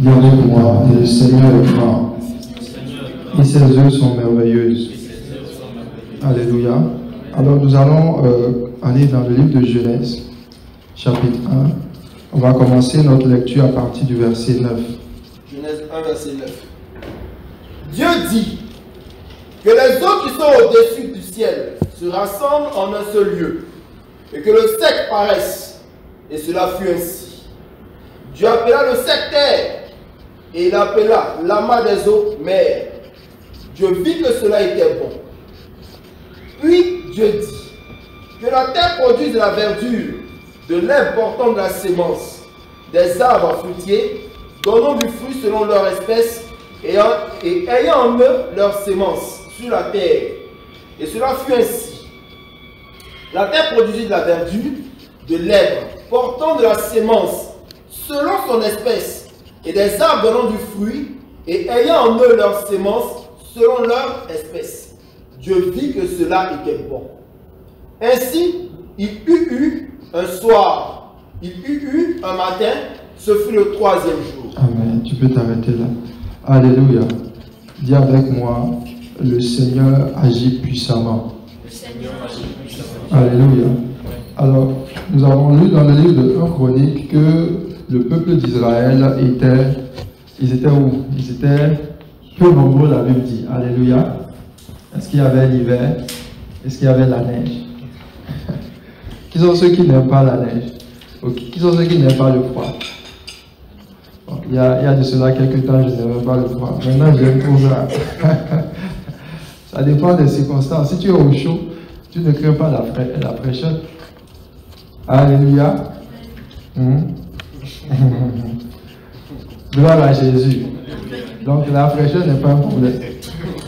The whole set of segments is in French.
Dis avec moi, le Seigneur est grand, et ses œuvres sont merveilleuses. Alléluia. Alors nous allons aller dans le livre de Genèse, chapitre 1. On va commencer notre lecture à partir du verset 9. Genèse 1, verset 9. Dieu dit que les eaux qui sont au-dessus du ciel se rassemblent en un seul lieu, et que le sec paraisse, et cela fut ainsi. Dieu appela le sec terre, et il appela l'amas des eaux mer. Dieu vit que cela était bon. Puis Dieu dit que la terre produise de la verdure, de l'herbe portant de la sémence, des arbres fruitiers, donnant du fruit selon leur espèce, et ayant en eux leur sémence sur la terre. Et cela fut ainsi. La terre produisit de la verdure, de l'herbe portant de la sémence selon son espèce, et des arbres donnant du fruit, et ayant en eux leur sémence selon leur espèce. Dieu vit que cela était bon. Ainsi, il eut eu un soir, il eut eu un matin, ce fut le troisième jour. Amen. Tu peux t'arrêter là. Alléluia. Dis avec moi, le Seigneur agit puissamment. Le Seigneur agit puissamment. Alléluia. Alors, nous avons lu dans le livre de 1 Chronique que le peuple d'Israël ils étaient où? Ils étaient peu nombreux, la Bible dit. Alléluia. Est-ce qu'il y avait l'hiver? Est-ce qu'il y avait la neige? Qui sont ceux qui n'aiment pas la neige? Qui sont ceux qui n'aiment pas le froid? Bon, il y a de cela quelques temps, je n'aimais pas le froid. Maintenant, j'aime trop ça. Ça dépend des circonstances. Si tu es au chaud, tu ne crains pas la fraîcheur. Alléluia. Gloire à Jésus. Donc la fraîcheur n'est pas un problème.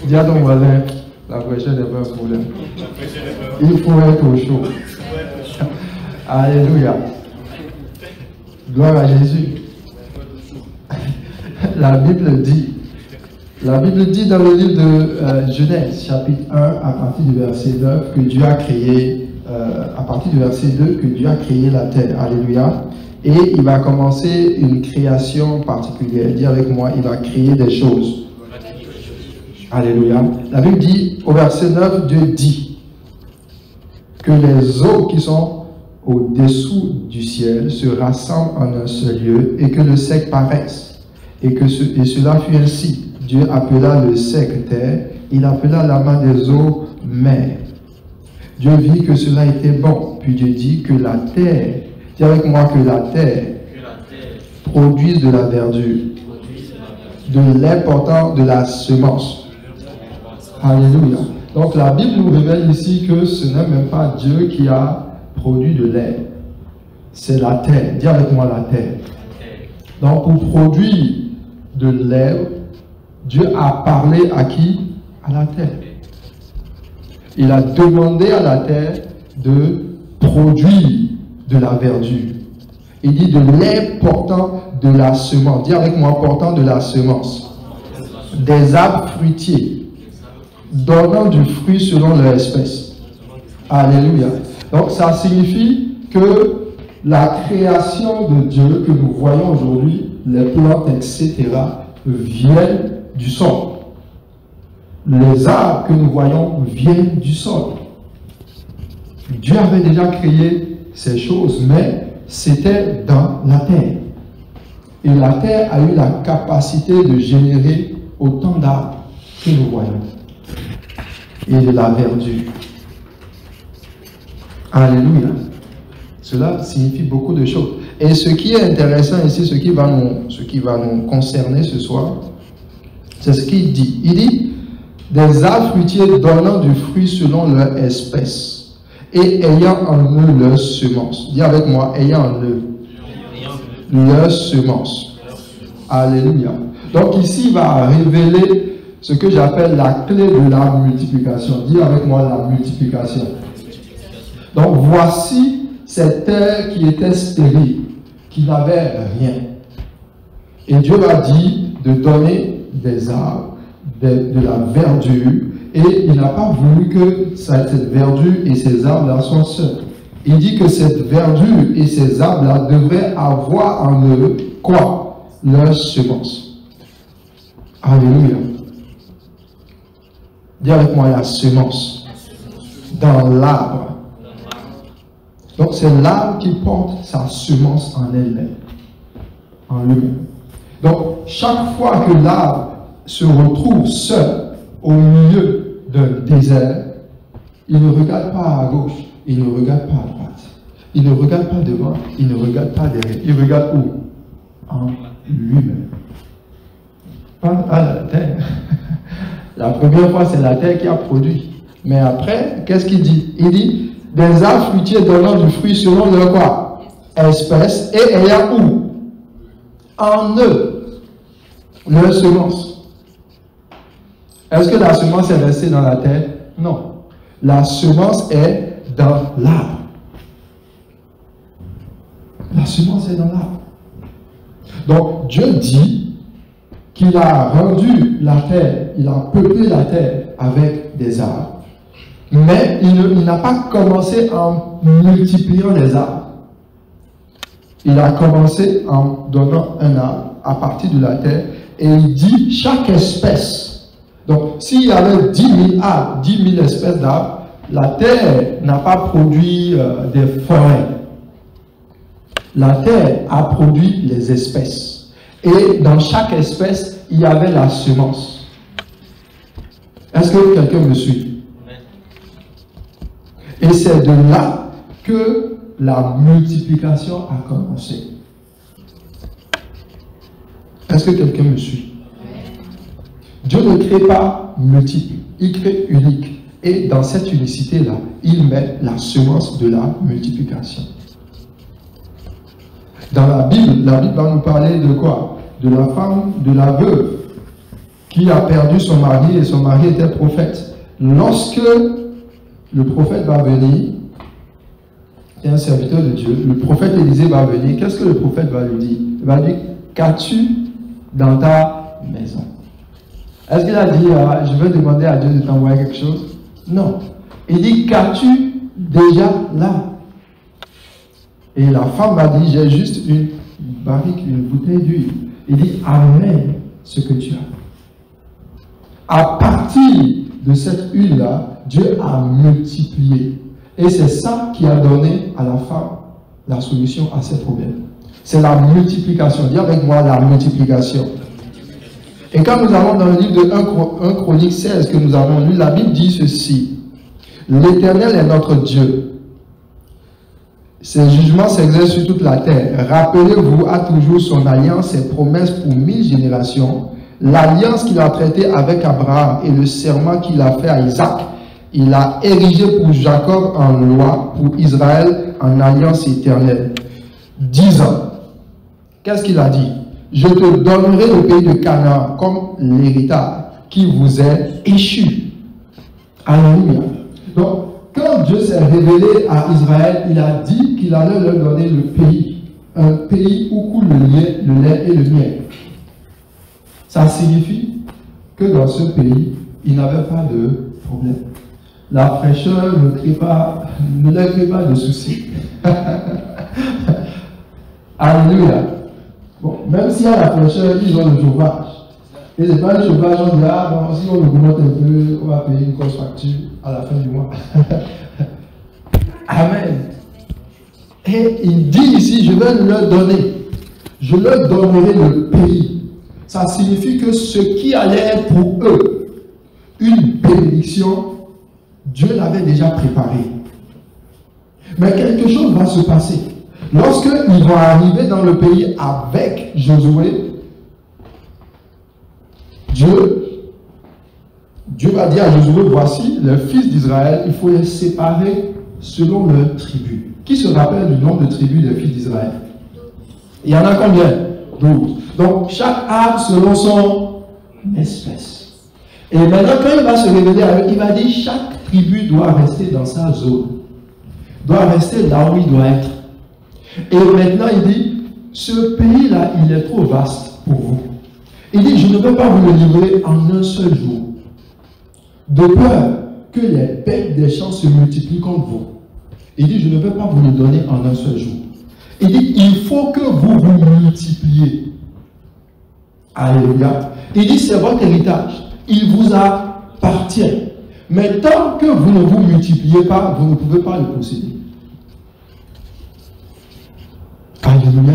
Dis à ton voisin, la fraîcheur n'est pas un problème. Il faut être au chaud. Alléluia. Gloire à Jésus. La Bible dit dans le livre de Genèse, chapitre 1, à partir du verset 9, que Dieu a créé, à partir du verset 2, que Dieu a créé la terre. Alléluia. Et il va commencer une création particulière. Dis avec moi, il va créer des choses. Alléluia. La Bible dit, au verset 9, Dieu dit que les eaux qui sont au-dessous du ciel se rassemblent en un seul lieu et que le sec paraisse. Et cela fut ainsi. Dieu appela le sec terre, il appela l'amas des eaux mer. Dieu vit que cela était bon. Puis Dieu dit que la terre, dis avec moi que la terre produise de la verdure, de l'herbe portant de la semence. Alléluia. Donc la Bible nous révèle ici que ce n'est même pas Dieu qui a produit de l'herbe. C'est la terre. Dis avec moi la terre. Donc pour produire de l'herbe, Dieu a parlé à qui? À la terre. Il a demandé à la terre de produire de la verdure. Il dit de l'herbe portant de la semence. Dis avec moi, portant de la semence. Des arbres fruitiers, donnant du fruit selon leur espèce. Alléluia. Donc ça signifie que la création de Dieu que nous voyons aujourd'hui, les plantes, etc., viennent du sol. Les arbres que nous voyons viennent du sol. Dieu avait déjà créé ces choses, mais c'était dans la terre. Et la terre a eu la capacité de générer autant d'arbres que nous voyons. Et de la verdure. Alléluia. Cela signifie beaucoup de choses. Et ce qui est intéressant ici, ce qui va nous concerner ce soir, c'est ce qu'il dit. Il dit, des arbres fruitiers donnant du fruit selon leur espèce et ayant en eux leur semence. Dis avec moi, ayant en eux leur semence. Alléluia. Donc ici, il va révéler ce que j'appelle la clé de la multiplication. Dis avec moi la multiplication. Donc voici cette terre qui était stérile, qui n'avait rien. Et Dieu a dit de donner des arbres, de la verdure, et il n'a pas voulu que cette verdure et ces arbres-là soient seuls. Il dit que cette verdure et ces arbres-là devraient avoir en eux quoi? leur semence. Alléluia. Dis avec moi la semence dans l'arbre. Donc c'est l'arbre qui porte sa semence en elle-même, en lui-même. Donc chaque fois que l'arbre se retrouve seul au milieu d'un désert, il ne regarde pas à gauche, il ne regarde pas à droite, il ne regarde pas devant, il ne regarde pas derrière, il regarde où? En lui-même. Pas à la terre. La première fois, c'est la terre qui a produit. Mais après, qu'est-ce qu'il dit? Il dit, des arbres fruitiers donnant du fruit selon leur quoi? Espèce, et ayant où? En eux, leur semence. Est-ce que la semence est restée dans la terre? Non. La semence est dans l'arbre. La semence est dans l'arbre. Donc, Dieu dit qu'il a rendu la terre, il a peuplé la terre avec des arbres. Mais il n'a pas commencé en multipliant les arbres. Il a commencé en donnant un arbre à partir de la terre et il dit chaque espèce. Donc, s'il y avait 10 000 arbres, 10 000 espèces d'arbres, la terre n'a pas produit des forêts. La terre a produit les espèces. Et dans chaque espèce, il y avait la semence. Est-ce que quelqu'un me suit? Et c'est de là que la multiplication a commencé. Est-ce que quelqu'un me suit? Dieu ne crée pas multiple, il crée unique. Et dans cette unicité-là, il met la semence de la multiplication. Dans la Bible va nous parler de quoi? De la femme, de la veuve, qui a perdu son mari et son mari était prophète. Lorsque le prophète va venir, c'est un serviteur de Dieu, le prophète Élisée va venir, qu'est-ce que le prophète va lui dire? Il va lui dire, qu'as-tu dans ta maison? Est-ce qu'il a dit, je vais demander à Dieu de t'envoyer quelque chose? Non. Il dit, qu'as-tu déjà là? Et la femme va dire, j'ai juste une barrique, une bouteille d'huile. Il dit, amène ce que tu as. À partir de cette huile-là, Dieu a multiplié. Et c'est ça qui a donné à la femme la solution à ses problèmes. C'est la multiplication. Dis avec moi la multiplication. Et quand nous allons dans le livre de 1 Chronique 16 que nous avons lu, la Bible dit ceci. L'Éternel est notre Dieu. Ses jugements s'exercent sur toute la terre. Rappelez-vous à toujours son alliance, ses promesses pour 1000 générations, l'alliance qu'il a traitée avec Abraham et le serment qu'il a fait à Isaac. Il a érigé pour Jacob en loi, pour Israël en alliance éternelle. 10 ans. Qu'est-ce qu'il a dit? Je te donnerai le pays de Canaan comme l'héritage qui vous est échu. Alléluia. Donc, quand Dieu s'est révélé à Israël, il a dit qu'il allait leur donner le pays. Un pays où coule le lait et le miel. Ça signifie que dans ce pays, il n'avait pas de problème. La fraîcheur ne leur crée pas de soucis. Alléluia. Bon, même s'il y a la fraîcheur, ils ont le chauffage. Et c'est pas le chauffage, on dit, bon, si on augmente un peu, on va payer une grosse facture à la fin du mois. Amen. Et il dit ici, je vais leur donner. Je leur donnerai le pays. Ça signifie que ce qui allait être pour eux une bénédiction, Dieu l'avait déjà préparé. Mais quelque chose va se passer. Lorsqu'ils vont arriver dans le pays avec Josué, Dieu va dire à Josué, voici les fils d'Israël, il faut les séparer selon leur tribu. Qui se rappelle du nombre de tribus des fils d'Israël? Il y en a combien? 12. Donc chaque arbre selon son espèce. Et maintenant quand il va se révéler avec, il va dire chaque tribu doit rester dans sa zone. Doit rester là où il doit être. Et maintenant il dit, ce pays-là, il est trop vaste pour vous. Il dit, je ne peux pas vous le livrer en un seul jour. De peur que les bêtes des champs se multiplient contre vous. Il dit, je ne peux pas vous le donner en un seul jour. Il dit, il faut que vous vous multipliez. Alléluia. Il dit, c'est votre héritage. Il vous appartient. Mais tant que vous ne vous multipliez pas, vous ne pouvez pas le posséder. Alléluia.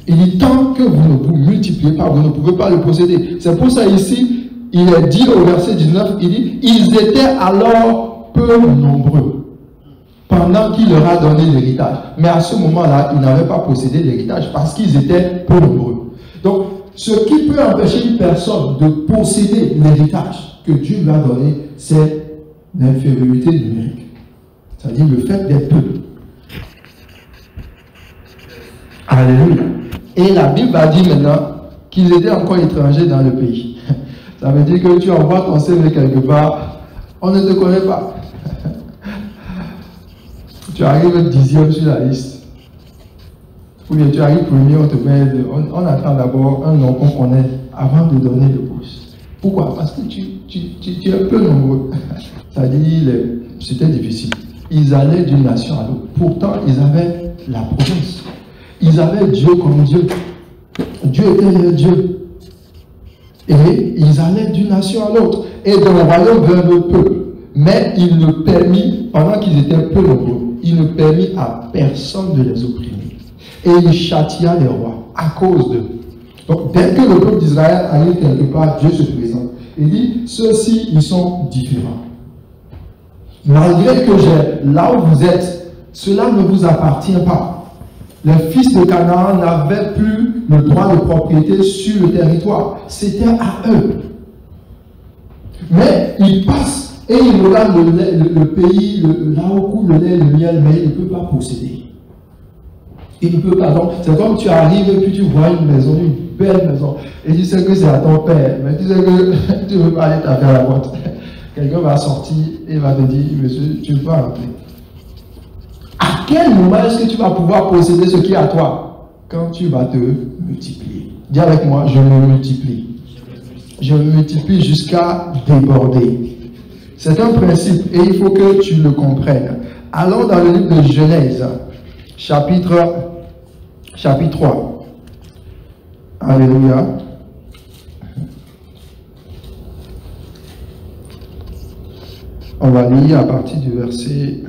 Il dit, tant que vous ne vous multipliez pas, vous ne pouvez pas le posséder. C'est pour ça ici, il est dit au verset 19, il dit, ils étaient alors peu nombreux, pendant qu'il leur a donné l'héritage. Mais à ce moment-là, ils n'avaient pas possédé l'héritage parce qu'ils étaient peu nombreux. Donc, ce qui peut empêcher une personne de posséder l'héritage que Dieu lui a donné, c'est l'infériorité numérique. C'est-à-dire le fait d'être peu. Alléluia. Et la Bible va dire maintenant qu'ils étaient encore étrangers dans le pays. Ça veut dire que tu envoies ton CV quelque part, on ne te connaît pas. Tu arrives 10e sur la liste. Ou bien tu arrives premier, on te met, on attend d'abord un nom qu'on connaît avant de donner le poste. Pourquoi? Parce que tu es un peu nombreux. Ça dit, c'était difficile. Ils allaient d'une nation à l'autre. Pourtant, ils avaient la promesse. Ils avaient Dieu comme Dieu. Dieu était leur Dieu. Et ils allaient d'une nation à l'autre. Et d'un royaume vers le peuple. Mais il ne permit, pendant qu'ils étaient peu nombreux, il ne permit à personne de les opprimer. Et il châtia les rois à cause d'eux. Donc, dès que le peuple d'Israël arrive quelque part, Dieu se présente. Il dit, ceux-ci, ils sont différents. Malgré que j'ai là où vous êtes, cela ne vous appartient pas. Les fils de Canaan n'avaient plus le droit de propriété sur le territoire. C'était à eux. Mais ils passent et ils regardent le pays, là où coule le lait et le miel, mais ils ne peuvent pas posséder. Il ne peut pas. Donc, c'est comme tu arrives et puis tu vois une maison, une belle maison, et tu sais que c'est à ton père, mais tu sais que tu ne veux pas aller taper à la porte. Quelqu'un va sortir et va te dire, monsieur, tu ne peux pas rentrer. À quel moment est-ce que tu vas pouvoir posséder ce qui est à toi? Quand tu vas te multiplier. Dis avec moi, je me multiplie. Je me multiplie jusqu'à déborder. C'est un principe et il faut que tu le comprennes. Allons dans le livre de Genèse. Chapitre 3. Alléluia. On va lire à partir du verset.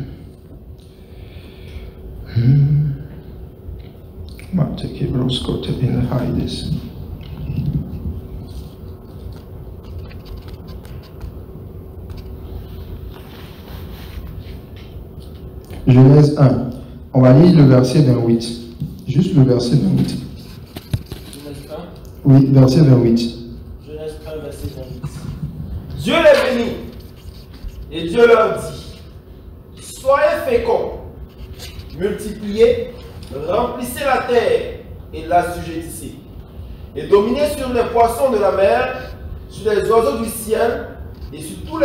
Genèse 1. On va lire le verset 28. Juste le verset 28. Genèse 1. Oui, verset 28. Genèse 1, verset 28. Dieu les bénit. Et Dieu leur dit, soyez féconds, multipliez, remplissez la terre et l'assujettissez. Et dominez sur les poissons de la mer, sur les oiseaux du ciel et sur tout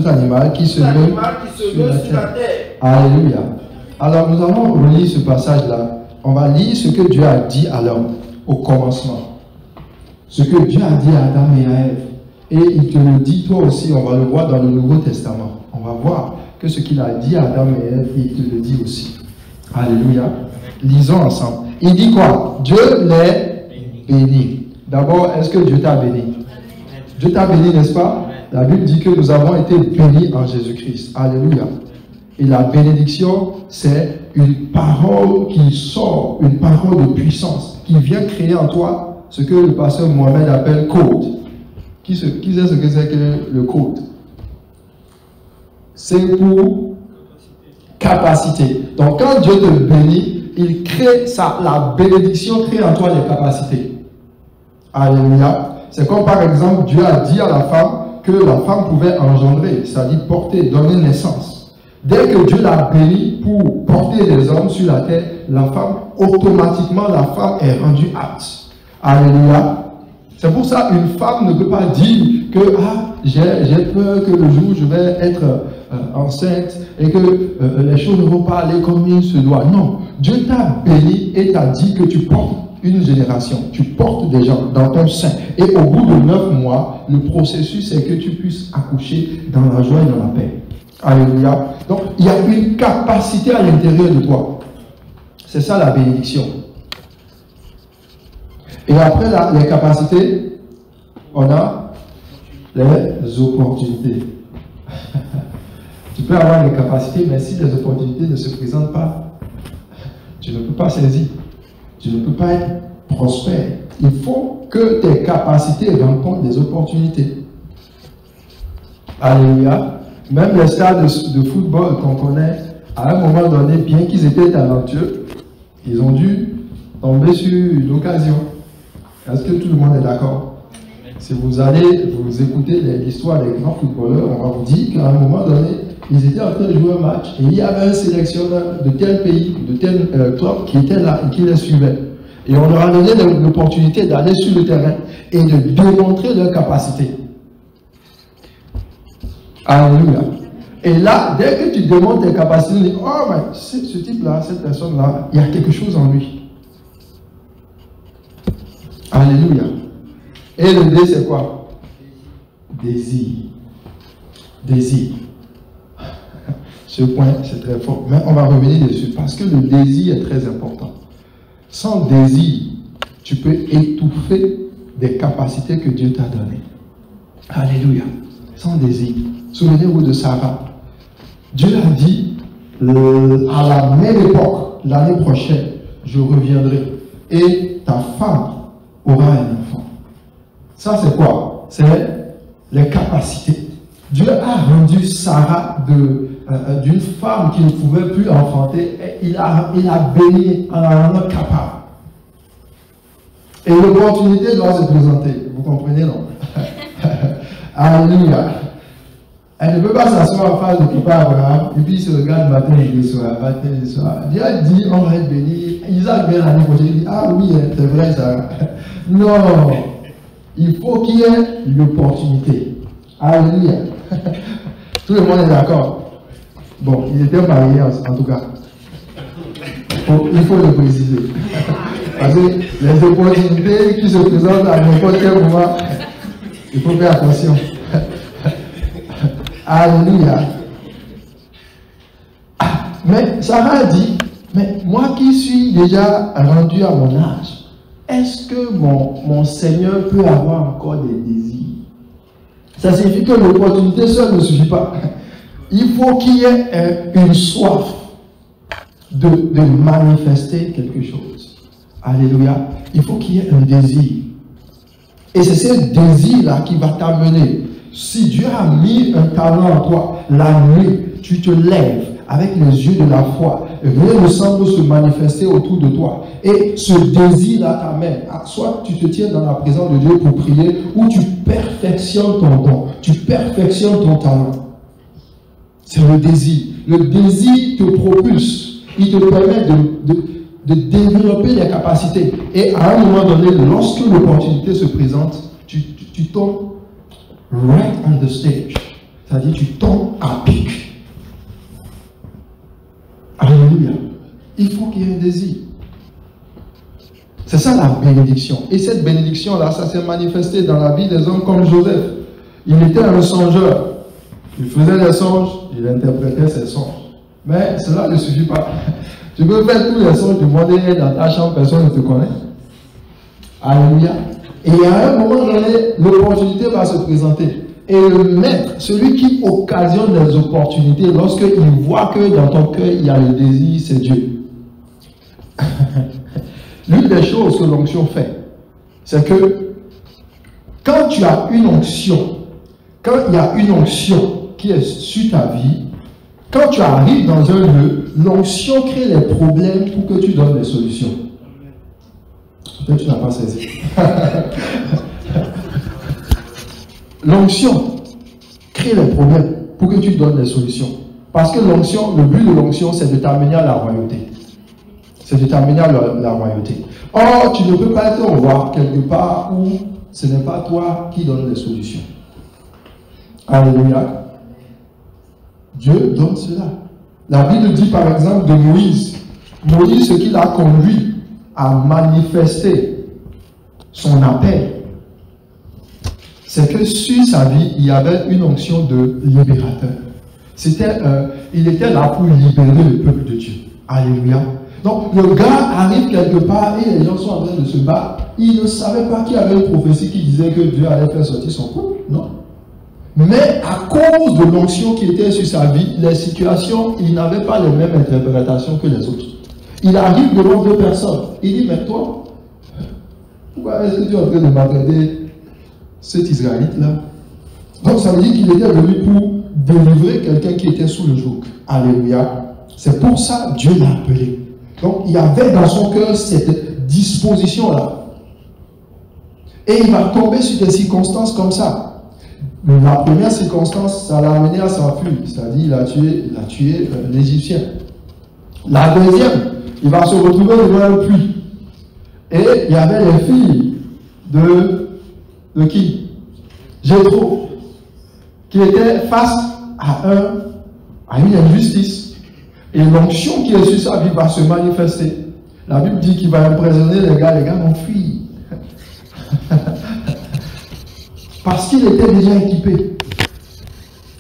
animal qui se meut sur la terre. Alléluia. Alors nous allons relire ce passage-là. On va lire ce que Dieu a dit à l'homme au commencement. Ce que Dieu a dit à Adam et à Ève. Et il te le dit toi aussi, on va le voir dans le Nouveau Testament. On va voir que ce qu'il a dit à Adam et Ève, il te le dit aussi. Alléluia. Lisons ensemble. Il dit quoi? Dieu les bénit. D'abord, est-ce que Dieu t'a béni? Dieu t'a béni, n'est-ce pas? La Bible dit que nous avons été bénis en Jésus-Christ. Alléluia. Et la bénédiction, c'est une parole qui sort, une parole de puissance, qui vient créer en toi ce que le pasteur Mohamed appelle code. Qui sait ce que c'est que le code? C'est pour capacité. Donc quand Dieu te bénit, il crée ça, la bénédiction crée en toi les capacités. Alléluia. C'est comme par exemple, Dieu a dit à la femme que la femme pouvait engendrer, c'est-à-dire porter, donner naissance. Dès que Dieu l'a béni pour porter des hommes sur la terre, la femme, automatiquement, la femme est rendue apte. Alléluia. C'est pour ça qu'une femme ne peut pas dire que j'ai peur que le jour où je vais être enceinte et que les choses ne vont pas aller comme il se doit. Non, Dieu t'a béni et t'a dit que tu portes une génération, tu portes des gens dans ton sein. Et au bout de 9 mois, le processus est que tu puisses accoucher dans la joie et dans la paix. Alléluia. Donc, il y a une capacité à l'intérieur de toi. C'est ça la bénédiction. Et après les capacités, on a les opportunités. Tu peux avoir les capacités, mais si les opportunités ne se présentent pas, tu ne peux pas saisir. Tu ne peux pas être prospère. Il faut que tes capacités rencontrent des opportunités. Alléluia. Même les stars de football qu'on connaît, à un moment donné, bien qu'ils étaient talentueux, ils ont dû tomber sur une occasion. Est-ce que tout le monde est d'accord? Si vous allez vous écouter l'histoire des grands footballeurs, on va vous dire qu'à un moment donné, ils étaient en train de jouer un match et il y avait un sélectionneur de tel pays, de tel club qui était là et qui les suivait. Et on leur a donné l'opportunité d'aller sur le terrain et de démontrer leur capacité. Alléluia. Et là, dès que tu démontres tes capacités, tu dis, oh, mais ce type-là, cette personne-là, il y a quelque chose en lui. Alléluia. Et le D, c'est quoi? Désir. Désir. Ce point, c'est très fort. Mais on va revenir dessus parce que le désir est très important. Sans désir, tu peux étouffer des capacités que Dieu t'a données. Alléluia. Sans désir. Souvenez-vous de Sarah. Dieu a dit, à la même époque, l'année prochaine, je reviendrai et ta femme aura un enfant. Ça, c'est quoi? C'est les capacités. Dieu a rendu Sarah d'une femme qui ne pouvait plus enfanter. Et il a béni en la rendant capable. Et l'opportunité doit se présenter. Vous comprenez, non? Alléluia. Elle ne peut pas s'asseoir en face de papa Abraham et puis il se regarde matin et soir, matin et soir. Dieu a dit, on va être béni. Isaac vient l'année prochaine, il dit, ah oui, c'est vrai ça. Non, il faut qu'il y ait l'opportunité. Alléluia. Tout le monde est d'accord. Bon, ils étaient mariés en tout cas. Il faut le préciser. Parce que les opportunités qui se présentent à n'importe quel moment, il faut faire attention. Alléluia. Mais Sarah a dit, mais moi qui suis déjà rendu à mon âge, est-ce que mon Seigneur peut avoir encore des désirs? Ça signifie que l'opportunité seule ne suffit pas. Il faut qu'il y ait une soif de manifester quelque chose. Alléluia. Il faut qu'il y ait un désir. Et c'est ce désir-là qui va t'amener. Si Dieu a mis un talent en toi, la nuit, tu te lèves avec les yeux de la foi. Rien ne semble se manifester autour de toi. Et ce désir-là t'amène. Soit tu te tiens dans la présence de Dieu pour prier, ou tu perfectionnes ton don. Tu perfectionnes ton talent. C'est le désir. Le désir te propulse. Il te permet de développer les capacités. Et à un moment donné, lorsque l'opportunité se présente, tu tombes right on the stage. C'est-à-dire tu tombes à pic. Alléluia. Il faut qu'il y ait un désir. C'est ça la bénédiction. Et cette bénédiction-là, ça s'est manifesté dans la vie des hommes comme Joseph. Il était un songeur. Il faisait des songes, il interprétait ses songes. Mais cela ne suffit pas. Tu peux faire tous les songes du monde et dans ta chambre, personne ne te connaît. Alléluia. Et à un moment donné, l'opportunité va se présenter. Et le maître, celui qui occasionne les opportunités, lorsqu'il voit que dans ton cœur, il y a le désir, c'est Dieu. L'une des choses que l'onction fait, c'est que quand tu as une onction, quand il y a une onction qui est sur ta vie, quand tu arrives dans un lieu, l'onction crée les problèmes pour que tu donnes des solutions. Peut-être que tu n'as pas saisi. L'onction crée les problèmes pour que tu donnes des solutions. Parce que l'onction, le but de l'onction, c'est de t'amener à la royauté. C'est de t'amener à la royauté. Or, tu ne peux pas être roi quelque part où ce n'est pas toi qui donne les solutions. Alléluia. Dieu donne cela. La Bible dit par exemple de Moïse. Moïse, ce qui l'a conduit à manifester son appel, c'est que sur sa vie, il y avait une onction de libérateur. Il était là pour libérer le peuple de Dieu. Alléluia. Donc le gars arrive quelque part et les gens sont en train de se battre. Il ne savait pas qu'il y avait une prophétie qui disait que Dieu allait faire sortir son couple. Non. Mais à cause de l'onction qui était sur sa vie, les situations, il n'avait pas les mêmes interprétations que les autres. Il arrive devant deux personnes. Il dit, mais toi, pourquoi est-ce que tu es en train de m'attraper cet Israélite-là? Donc ça veut dire qu'il était venu pour délivrer quelqu'un qui était sous le joug. Alléluia. C'est pour ça que Dieu l'a appelé. Donc il y avait dans son cœur cette disposition-là. Et il va tomber sur des circonstances comme ça. La première circonstance, ça l'a amené à s'enfuir. C'est-à-dire il a tué l'Égyptien. La deuxième, il va se retrouver devant un puits. Et il y avait les filles de qui? Jéthro, qui était face à une injustice. Et l'onction qui est sur sa vie va se manifester. La Bible dit qu'il va emprisonner les gars vont fuir. Parce qu'il était déjà équipé.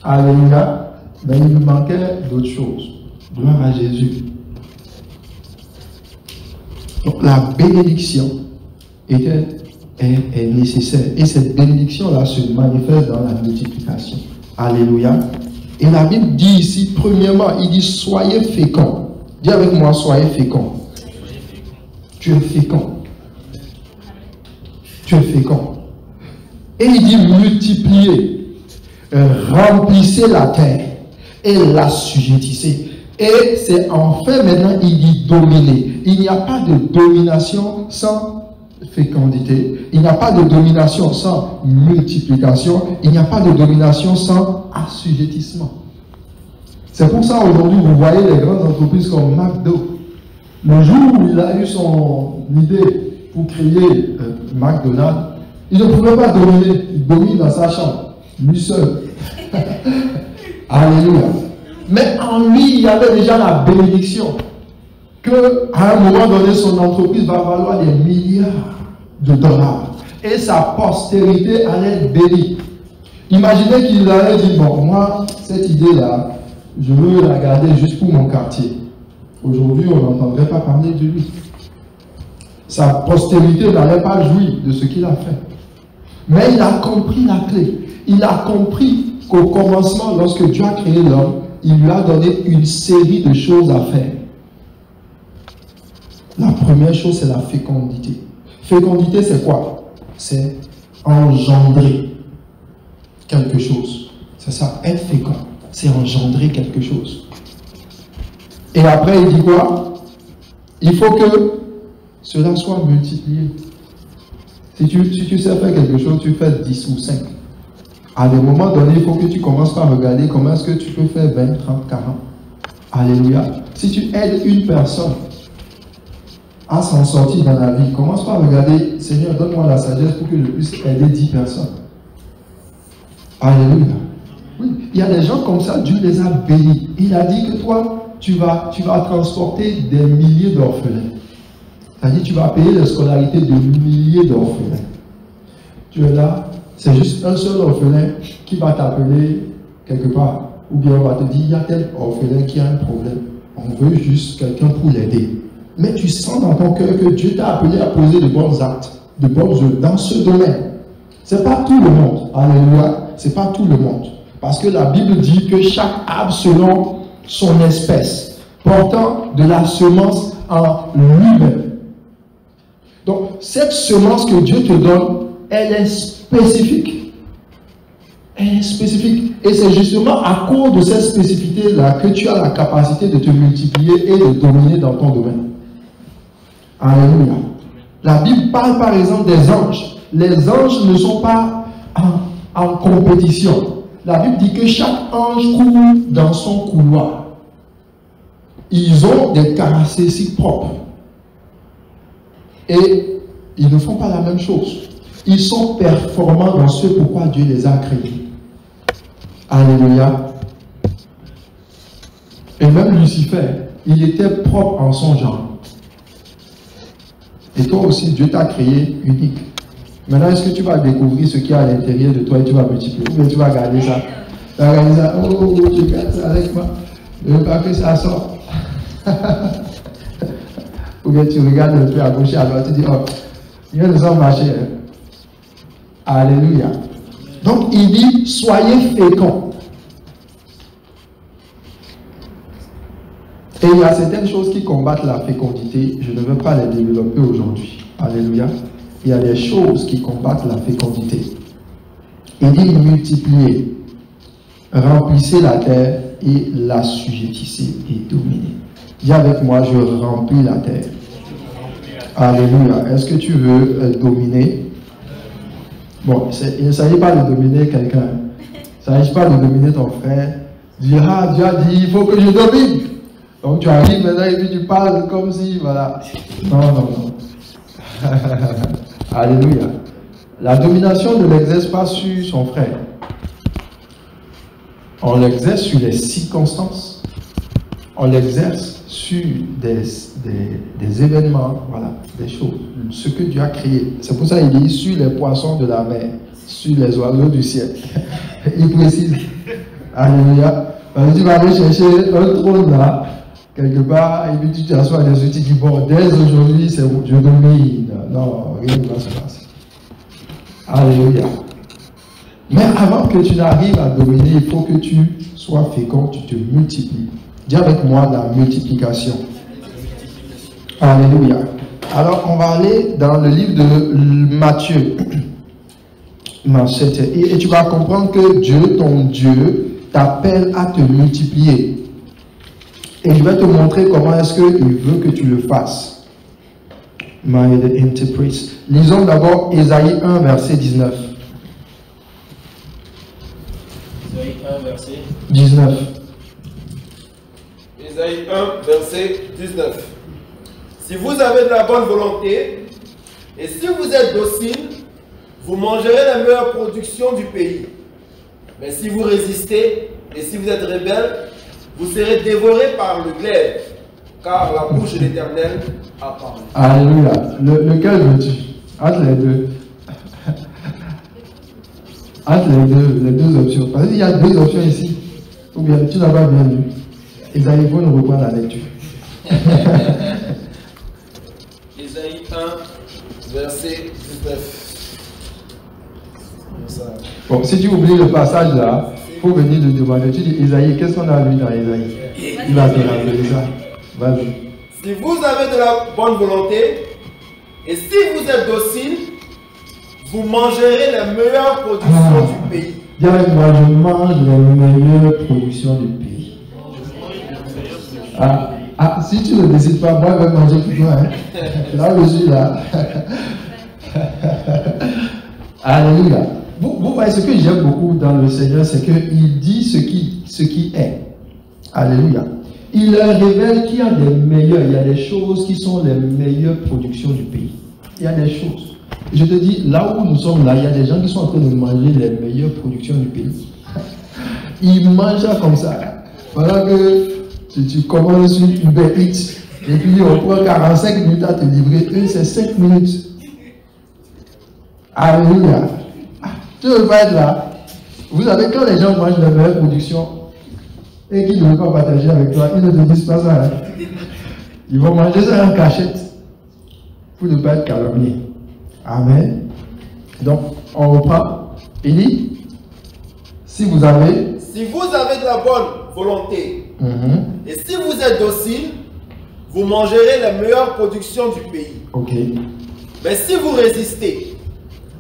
Alléluia. Mais il lui manquait d'autres choses. Gloire à Jésus. Donc la bénédiction est nécessaire. Et cette bénédiction-là se manifeste dans la multiplication. Alléluia. Et la Bible dit ici, premièrement, il dit soyez féconds. Dis avec moi, soyez féconds. Tu es fécond. Tu es fécond. Et il dit multipliez, remplissez la terre et l'assujettissez. Et c'est enfin maintenant, il dit dominer. Il n'y a pas de domination sans fécondité. Il n'y a pas de domination sans multiplication. Il n'y a pas de domination sans assujettissement. C'est pour ça aujourd'hui, vous voyez les grandes entreprises comme McDo. Le jour où il a eu son idée pour créer McDonald's, il ne pouvait pas dominer. Il domine dans sa chambre, lui seul. Alléluia. Mais en lui, il y avait déjà la bénédiction. qu'à un moment donné, son entreprise va valoir des milliards de dollars. Et sa postérité allait être bénie. Imaginez qu'il allait dire, bon, moi, cette idée-là, je veux la garder juste pour mon quartier. Aujourd'hui, on n'entendrait pas parler de lui. Sa postérité n'allait pas jouir de ce qu'il a fait. Mais il a compris la clé. Il a compris qu'au commencement, lorsque Dieu a créé l'homme, il lui a donné une série de choses à faire. La première chose, c'est la fécondité. Fécondité, c'est quoi? C'est engendrer quelque chose. C'est ça, être fécond. C'est engendrer quelque chose. Et après, il dit quoi? Il faut que cela soit multiplié. Si tu sais faire quelque chose, tu fais 10 ou 5. À des moments donnés, il faut que tu commences par regarder comment est-ce que tu peux faire 20, 30, 40. Alléluia. Si tu aides une personne à s'en sortir dans la vie, commence par regarder, Seigneur, donne-moi la sagesse pour que je puisse aider 10 personnes. Alléluia. Oui, il y a des gens comme ça, Dieu les a bénis. Il a dit que toi, tu vas transporter des milliers d'orphelins. C'est-à-dire, tu vas payer la scolarité de milliers d'orphelins. Tu es là, c'est juste un seul orphelin qui va t'appeler quelque part. Ou bien on va te dire, il y a tel orphelin qui a un problème. On veut juste quelqu'un pour l'aider. Mais tu sens dans ton cœur que Dieu t'a appelé à poser de bons actes, de bonnes œuvres dans ce domaine. Ce n'est pas tout le monde. Alléluia. Ce n'est pas tout le monde. Parce que la Bible dit que chaque arbre selon son espèce, portant de la semence en lui-même. Donc, cette semence que Dieu te donne, elle est spécifique. Elle est spécifique. Et c'est justement à cause de cette spécificité-là que tu as la capacité de te multiplier et de dominer dans ton domaine. Alléluia. La Bible parle par exemple des anges. Les anges ne sont pas en compétition. La Bible dit que chaque ange court dans son couloir. Ils ont des caractéristiques propres. Et ils ne font pas la même chose. Ils sont performants dans ce pourquoi Dieu les a créés. Alléluia. Et même Lucifer, il était propre en son genre. Et toi aussi, Dieu t'a créé unique. Maintenant, est-ce que tu vas découvrir ce qu'il y a à l'intérieur de toi et tu vas multiplier? Ou bien tu vas garder ça? Tu vas garder ça. Oh, je garde ça avec moi. Je ne veux pas que ça sorte. Ou bien tu regardes un peu à gauche et à droite, tu dis, oh, il nous a marché. Hein? Alléluia. Donc il dit, soyez féconds. Et il y a certaines choses qui combattent la fécondité. Je ne veux pas les développer aujourd'hui. Alléluia. Il y a des choses qui combattent la fécondité. Il dit, multipliez, remplissez la terre et l'assujettissez et dominez. Dis avec moi, je remplis la terre. Alléluia. Est-ce que tu veux dominer? Bon, il ne s'agit pas de dominer quelqu'un. Il ne s'agit pas de dominer ton frère. Dire, ah, Dieu a dit, il faut que je domine. Donc tu arrives maintenant et puis tu parles comme si, voilà. Non, non, non. Alléluia. La domination ne l'exerce pas sur son frère. On l'exerce sur les circonstances. On l'exerce sur des événements, voilà, des choses. Ce que Dieu a créé. C'est pour ça qu'il dit sur les poissons de la mer, sur les oiseaux du ciel. Il précise. Alléluia. Tu vas aller chercher un trône là, quelque part, et puis tu t'assois dessus, tu dis, bon, dès aujourd'hui, c'est où je domine. Non, rien ne va se passer. Alléluia. Mais avant que tu n'arrives à dominer, il faut que tu sois fécond, tu te multiplies. Dis avec moi la multiplication. Alléluia. Alors, on va aller dans le livre de Matthieu. Et tu vas comprendre que Dieu, ton Dieu, t'appelle à te multiplier. Et je vais te montrer comment est-ce qu'il veut que tu le fasses. Lisons d'abord Ésaïe 1, verset 19. Ésaïe 1, verset 19. Ésaïe 1, verset 19. Si vous avez de la bonne volonté, et si vous êtes docile, vous mangerez la meilleure production du pays. Mais si vous résistez, et si vous êtes rebelle, vous serez dévorés par le glaive, car la bouche de l'Éternel a parlé. Alléluia. Lequel veux-tu? Entre les deux. Entre les deux options. Parce qu'il y a deux options ici. Ou bien tu n'as pas bien lu. Isaïe, il faut nous reprendre la lecture. Ésaïe 1, verset 19. Bon, si tu oublies le passage là, il faut venir le demander. Tu dis, Isaïe, qu'est-ce qu'on a lu dans Isaïe? Il va te rappeler ça. Vas-y. Si vous avez de la bonne volonté, et si vous êtes docile, vous mangerez les meilleures productions du pays. Dis avec moi, je mange les meilleures productions du pays. Si tu ne décides pas, moi je vais manger pour toi. Hein. Là, je suis là. Alléluia. Vous voyez, ce que j'aime beaucoup dans le Seigneur, c'est qu'il dit ce qui est. Alléluia. Il révèle qu'il y a des meilleurs, il y a des choses qui sont les meilleures productions du pays. Il y a des choses. Je te dis, là où nous sommes là, il y a des gens qui sont en train de manger les meilleures productions du pays. Ils mangent ça comme ça. Voilà que tu commandes sur Uber Eats, et puis on prend 45 minutes à te livrer. Eux, c'est 5 minutes. Alléluia. Tu ne veux pas être là. Vous savez, quand les gens mangent les meilleures productions et qu'ils ne veulent pas partager avec toi, ils ne te disent pas ça. Hein. Ils vont manger ça en cachette pour ne pas être calomniés. Amen. Donc, on reprend. Il dit, si vous avez de la bonne volonté, et si vous êtes docile, vous mangerez les meilleures productions du pays. Ok. Mais si vous résistez,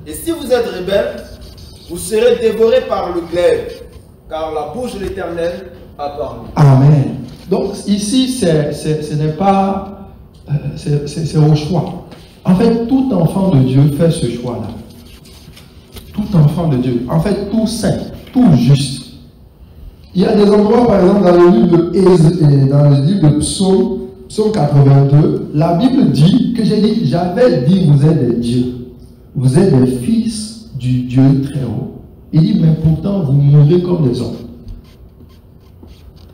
et si vous êtes rebelle, vous serez dévorés par le glaive, car la bouche de l'Éternel a parlé. Amen. Donc ici, ce n'est pas... c'est au choix. En fait, tout enfant de Dieu fait ce choix-là. Tout enfant de Dieu. En fait, tout saint, tout juste. Il y a des endroits, par exemple, dans le livre de Psaume 82, la Bible dit que j'avais dit, vous êtes des dieux. Vous êtes des fils du Dieu très haut. Il dit, mais pourtant, vous mourrez comme des hommes.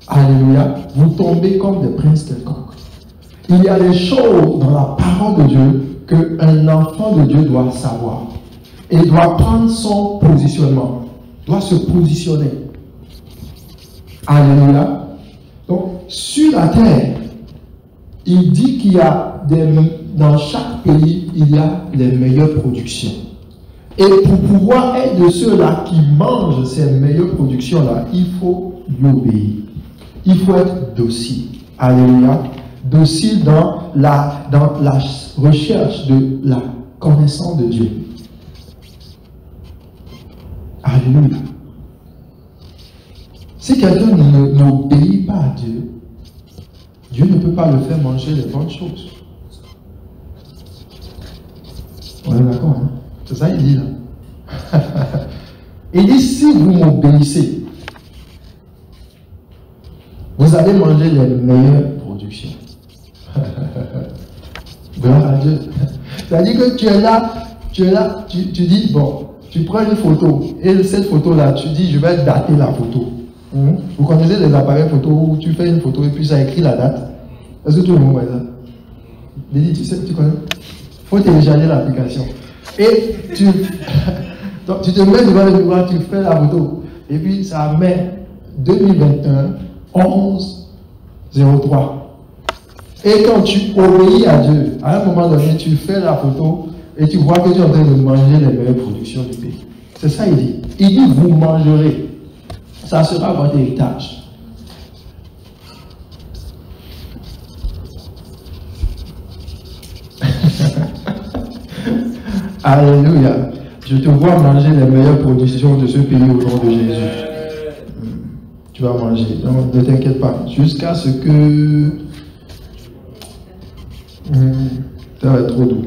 Alléluia. Vous tombez comme des princes quelconques. Il y a des choses dans la parole de Dieu qu'un enfant de Dieu doit savoir. Et doit prendre son positionnement. Doit se positionner. Alléluia. Donc, sur la terre, il dit qu'il y a dans chaque pays, il y a les meilleures productions. Et pour pouvoir être de ceux-là qui mangent ces meilleures productions-là, il faut lui obéir. Il faut être docile. Alléluia. Docile dans la recherche de la connaissance de Dieu. Alléluia. Si quelqu'un n'obéit pas à Dieu, Dieu ne peut pas le faire manger les bonnes choses. On est d'accord, hein? C'est ça qu'il dit là. Il dit, si vous m'obéissez, vous allez manger les meilleures productions. Gloire à Dieu. C'est-à-dire que tu es là, tu dis, bon, tu prends une photo, et cette photo-là, tu dis, je vais dater la photo. Vous connaissez les appareils photo où tu fais une photo et puis ça écrit la date. Est-ce que tout le monde voit ça? Dédi, tu sais, tu connais? Il faut télécharger l'application. Et donc, tu te mets devant le miroir, tu fais la photo. Et puis ça met 2021, 11, 03. Et quand tu obéis à Dieu, à un moment donné, tu fais la photo et tu vois que tu es en train de manger les meilleures productions du pays. C'est ça il dit. Il dit, vous mangerez. Ça sera votre héritage. Alléluia. Je te vois manger les meilleures productions de ce pays au nom de Jésus. Tu vas manger. Donc ne t'inquiète pas. Jusqu'à ce que... ça va être trop doux.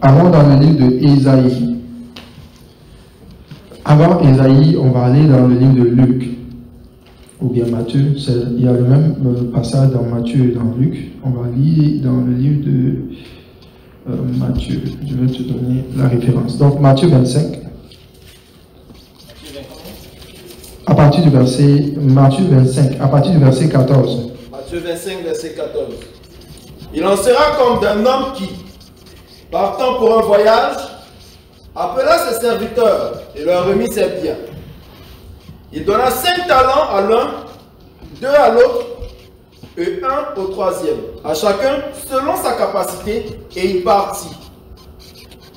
Avant dans le livre de Ésaïe. Avant Ésaïe, on va aller dans le livre de Luc. Ou bien Matthieu. Il y a le même passage dans Matthieu et dans Luc. On va lire dans le livre de Matthieu. Je vais te donner la référence. Donc Matthieu 25. À partir du verset, Matthieu 25, à partir du verset 14. Matthieu 25, verset 14. Il en sera comme d'un homme qui, partant pour un voyage, appela ses serviteurs et leur remit ses biens. Il donna 5 talents à l'un, 2 à l'autre et 1 au troisième, à chacun selon sa capacité, et il partit.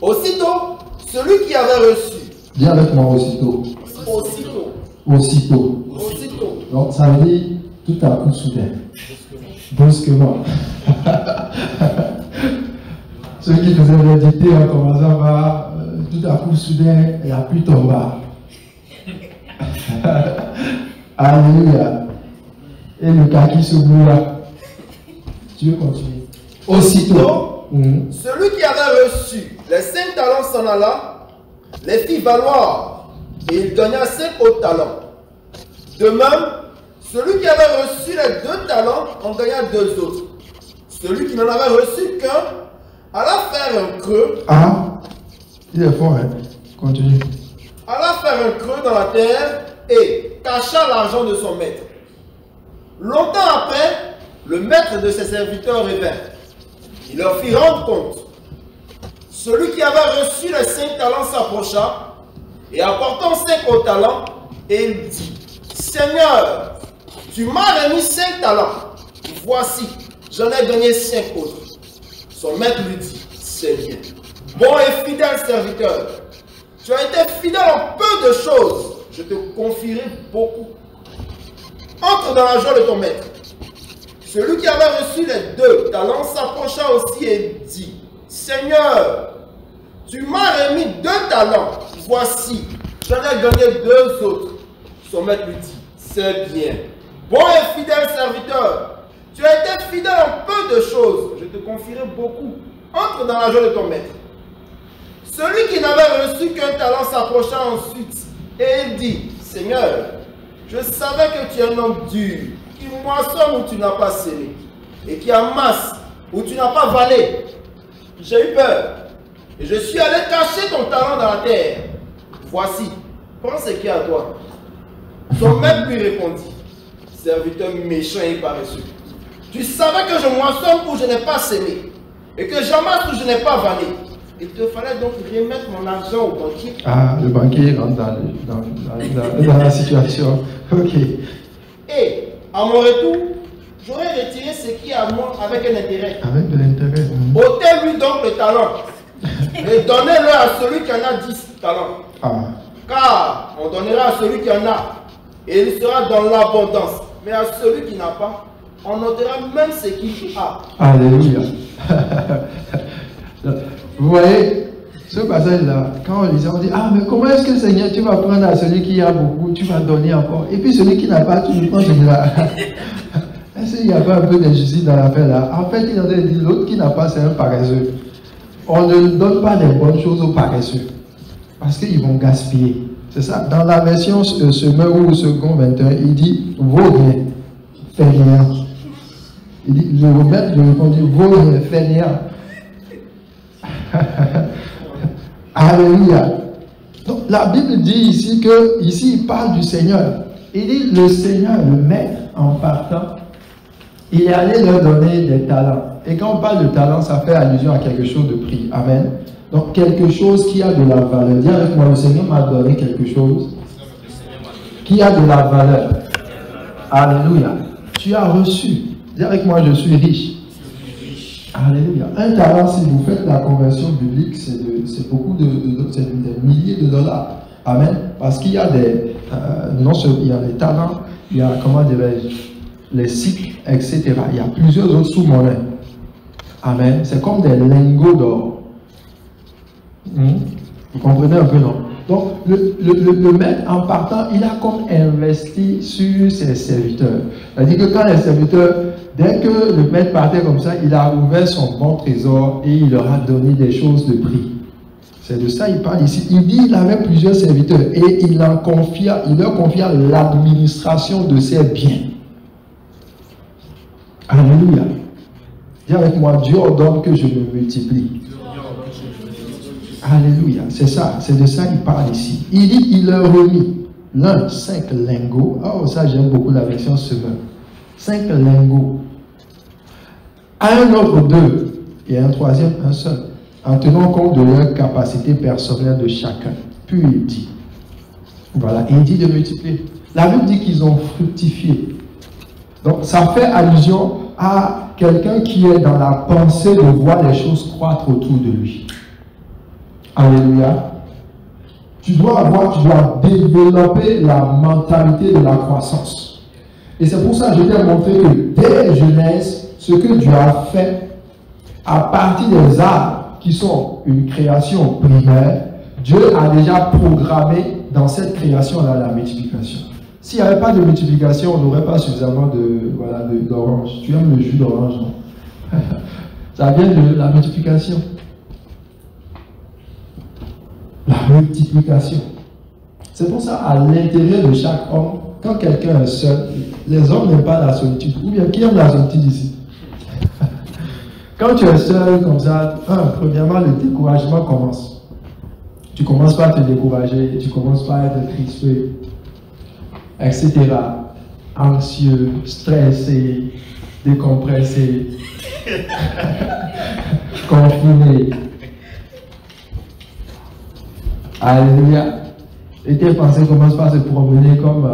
Aussitôt, celui qui avait reçu. Dis avec moi aussitôt. Aussitôt. Aussitôt. Aussitôt. Donc ça veut dire tout à coup soudain. Brusquement. Ceux qui faisaient le dicté en commençant par tout à coup soudain, il n'y a plus ton bas. Alléluia. Et le cas qui s'ouvre là. Tu veux continuer? Aussitôt. Celui qui avait reçu les 5 talents s'en alla, les fit valoir, et il donna 5 autres talents. De même, celui qui avait reçu les 2 talents en gagna 2 autres. Celui qui n'en avait reçu qu'un alla faire un creux. Ah, il est fort, hein? Continue. Alla faire un creux dans la terre et cacha l'argent de son maître. Longtemps après, le maître de ses serviteurs revint. Il leur fit rendre compte. Celui qui avait reçu les 5 talents s'approcha et apportant 5 autres talents, et il dit, Seigneur, tu m'as remis 5 talents. Voici, j'en ai gagné 5 autres. Son maître lui dit, c'est bien. Bon et fidèle serviteur, tu as été fidèle en peu de choses, je te confierai beaucoup. Entre dans la joie de ton maître. Celui qui avait reçu les 2 talents s'approcha aussi et dit, Seigneur, tu m'as remis 2 talents. Voici, j'en ai gagné 2 autres. Son maître lui dit, c'est bien. Bon et fidèle serviteur, tu as été fidèle en peu de choses, je te confierai beaucoup. Entre dans la joie de ton maître. Celui qui n'avait reçu qu'un talent s'approcha ensuite et il dit, Seigneur, je savais que tu es un homme dur, qui moissonne où tu n'as pas semé, et qui amasse où tu n'as pas valé. J'ai eu peur, et je suis allé cacher ton talent dans la terre. Voici, prends ce qui est à toi. Son maître lui répondit, serviteur méchant et paresseux, tu savais que je moissonne où je n'ai pas semé, et que j'amasse où je n'ai pas vanné. Il te fallait donc remettre mon argent au banquier. Ah, le banquier rentre dans la situation. Ok. Et à mon retour, j'aurais retiré ce qui est à moi avec un intérêt. Avec de l'intérêt. Ôtez-lui donc le talent et donnez-le à celui qui en a 10 talents. Ah. Car on donnera à celui qui en a et il sera dans l'abondance. Mais à celui qui n'a pas, on ôtera même ce qu'il a. Alléluia. Vous voyez, ce passage-là, quand on lisait, on dit, ah, mais comment est-ce que Seigneur, tu vas prendre à celui qui a beaucoup, tu vas donner encore, et puis celui qui n'a pas, tu lui prends celui-là. Est-ce qu'il n'y a pas un peu d'injustice dans l'affaire là? En fait, il en a dit, l'autre qui n'a pas, c'est un paresseux. On ne donne pas des bonnes choses aux paresseux, parce qu'ils vont gaspiller. C'est ça. Dans la version Semeur ou Second 21, il dit, vaut rien, fainéant. Il dit, le remède, je répondis, vaut rien, fainéant. Alléluia. Donc la Bible dit ici que, ici il parle du Seigneur. Il dit le Seigneur, le Maître, en partant, il est allé leur donner des talents. Et quand on parle de talent, ça fait allusion à quelque chose de prix. Amen. Donc quelque chose qui a de la valeur. Dis avec moi, le Seigneur m'a donné quelque chose qui a de la valeur. Alléluia. Tu as reçu. Dis avec moi, je suis riche. Alléluia. Un talent, si vous faites la conversion biblique, c'est beaucoup c'est des milliers de dollars. Amen. Parce qu'il y a des, non seulement il y a les talents, il y a, comment dirais-je, les cycles, etc. Il y a plusieurs autres sous-monnaies. Amen. C'est comme des lingots d'or. Vous comprenez un peu, non? Donc, le maître, en partant, il a comme investi sur ses serviteurs. C'est-à-dire que quand les serviteurs, dès que le maître partait comme ça, il a ouvert son bon trésor et il leur a donné des choses de prix. C'est de ça qu'il parle ici. Il dit qu'il avait plusieurs serviteurs et il leur confia l'administration de ses biens. Alléluia. Dis avec moi, Dieu ordonne que je me multiplie. Alléluia, c'est ça, c'est de ça qu'il parle ici. Il dit, il leur remit l'un 5 lingots. Oh, ça j'aime beaucoup la version Semeur. 5 lingots. À un autre 2 et un troisième un seul, en tenant compte de leur capacité personnelle de chacun. Puis il dit, voilà, il dit de multiplier. La Bible dit qu'ils ont fructifié. Donc ça fait allusion à quelqu'un qui est dans la pensée de voir les choses croître autour de lui. Alléluia. Tu dois développer la mentalité de la croissance. Et c'est pour ça que je t'ai montré que dès la jeunesse, ce que Dieu a fait, à partir des arbres qui sont une création primaire, Dieu a déjà programmé dans cette création-là la multiplication. S'il n'y avait pas de multiplication, on n'aurait pas suffisamment d'orange. Tu aimes le jus d'orange, non? Ça vient de la multiplication. La multiplication. C'est pour ça, à l'intérieur de chaque homme, quand quelqu'un est seul, les hommes n'aiment pas la solitude. Ou bien, qui aime la solitude ici? Quand tu es seul comme ça, premièrement, le découragement commence. Tu commences par te décourager, tu commences par être crispé, etc. Anxieux, stressé, décompressé, confiné. Alléluia. Et tes pensées commencent par se promener comme...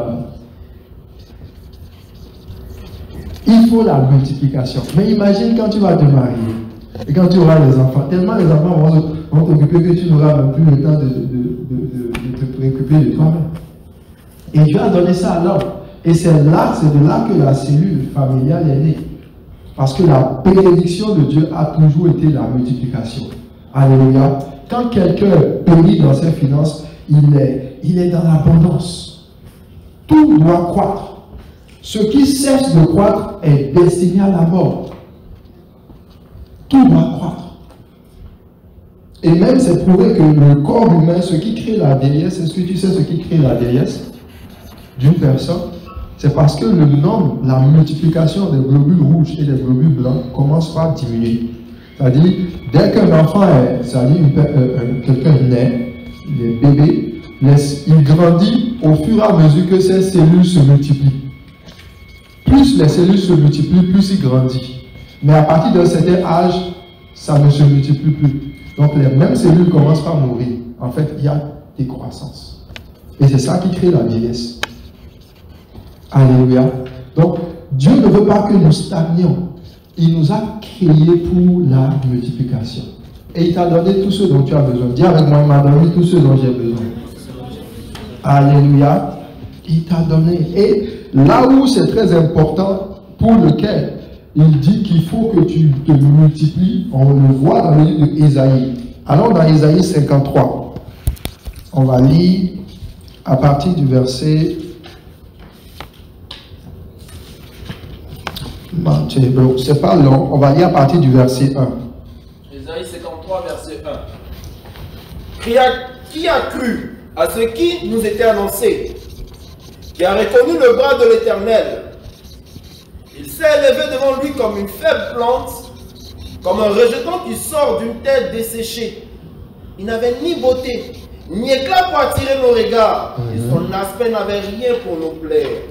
Il faut la multiplication. Mais imagine quand tu vas te marier et quand tu auras les enfants. Tellement les enfants vont t'occuper que tu n'auras même plus le temps de te préoccuper de toi-même. Et Dieu a donné ça à l'homme. Et c'est de là que la cellule familiale est née. Parce que la bénédiction de Dieu a toujours été la multiplication. Alléluia. Quand quelqu'un périt dans ses finances, il est dans l'abondance. Tout doit croître. Ce qui cesse de croître est destiné à la mort. Tout doit croître. Et même c'est prouvé que le corps humain, ce qui crée la vieillesse, est-ce que tu sais ce qui crée la vieillesse d'une personne? C'est parce que le nombre, la multiplication des globules rouges et des globules blancs commence par diminuer. C'est-à-dire, dès qu'un enfant est, c'est-à-dire quelqu'un naît, il est bébé, il grandit au fur et à mesure que ses cellules se multiplient. Plus les cellules se multiplient, plus il grandit. Mais à partir d'un certain âge, ça ne se multiplie plus. Donc les mêmes cellules commencent par mourir. En fait, il y a des croissances. Et c'est ça qui crée la vieillesse. Alléluia. Donc, Dieu ne veut pas que nous stagnions. Il nous a créés pour la multiplication. Et il t'a donné tout ce dont tu as besoin. Dis avec moi, il m'a donné tout ce dont j'ai besoin. Alléluia. Il t'a donné. Et là où c'est très important, pour lequel il dit qu'il faut que tu te multiplies, on le voit dans le livre d'Ésaïe. Allons dans Ésaïe 53. On va lire à partir du verset... C'est pas long, on va lire à partir du verset 1. Ésaïe 53, verset 1. Qui a cru à ce qui nous était annoncé? Qui a reconnu le bras de l'Éternel? Il s'est élevé devant lui comme une faible plante, comme un rejeton qui sort d'une tête desséchée. Il n'avait ni beauté, ni éclat pour attirer nos regards, et son aspect n'avait rien pour nous plaire.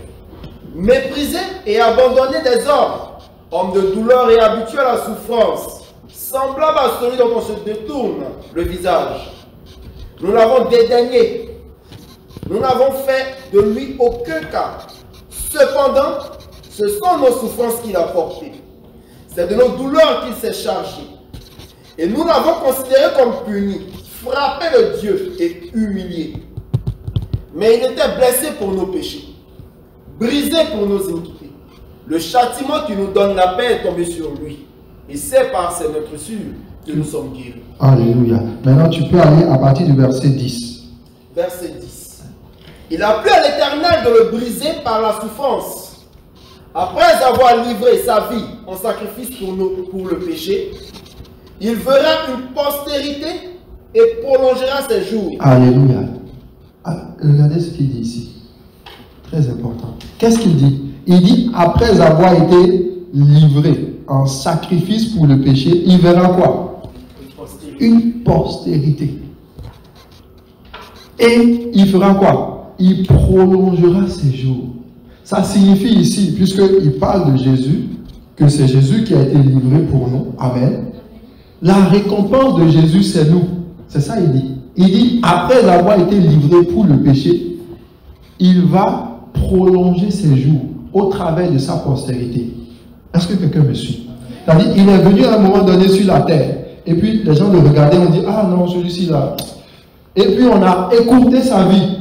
Méprisé et abandonné des hommes, homme de douleur et habitué à la souffrance, semblable à celui dont on se détourne le visage. Nous l'avons dédaigné, nous n'avons fait de lui aucun cas. Cependant, ce sont nos souffrances qu'il a portées. C'est de nos douleurs qu'il s'est chargé. Et nous l'avons considéré comme puni, frappé de Dieu et humilié. Mais il était blessé pour nos péchés, brisé pour nos iniquités. Le châtiment qui nous donne la paix est tombé sur lui. Et c'est par ses meurtrissures que nous sommes guéris. Alléluia. Maintenant, tu peux aller à partir du verset 10. Verset 10. Il a plu à l'Éternel de le briser par la souffrance. Après avoir livré sa vie en sacrifice pour le péché, il verra une postérité et prolongera ses jours. Alléluia. Regardez ce qu'il dit ici. Très important. Qu'est-ce qu'il dit? Il dit, après avoir été livré en sacrifice pour le péché, il verra quoi? Une postérité. Et il fera quoi? Il prolongera ses jours. Ça signifie ici, puisqu'il parle de Jésus, que c'est Jésus qui a été livré pour nous. Amen. La récompense de Jésus, c'est nous. C'est ça il dit. Il dit, après avoir été livré pour le péché, il va prolonger ses jours au travers de sa postérité. Est-ce que quelqu'un me suit? C'est-à-dire, il est venu à un moment donné sur la terre. Et puis, les gens le regardaient, on dit, ah non, celui-ci là. Et puis, on a écourté sa vie.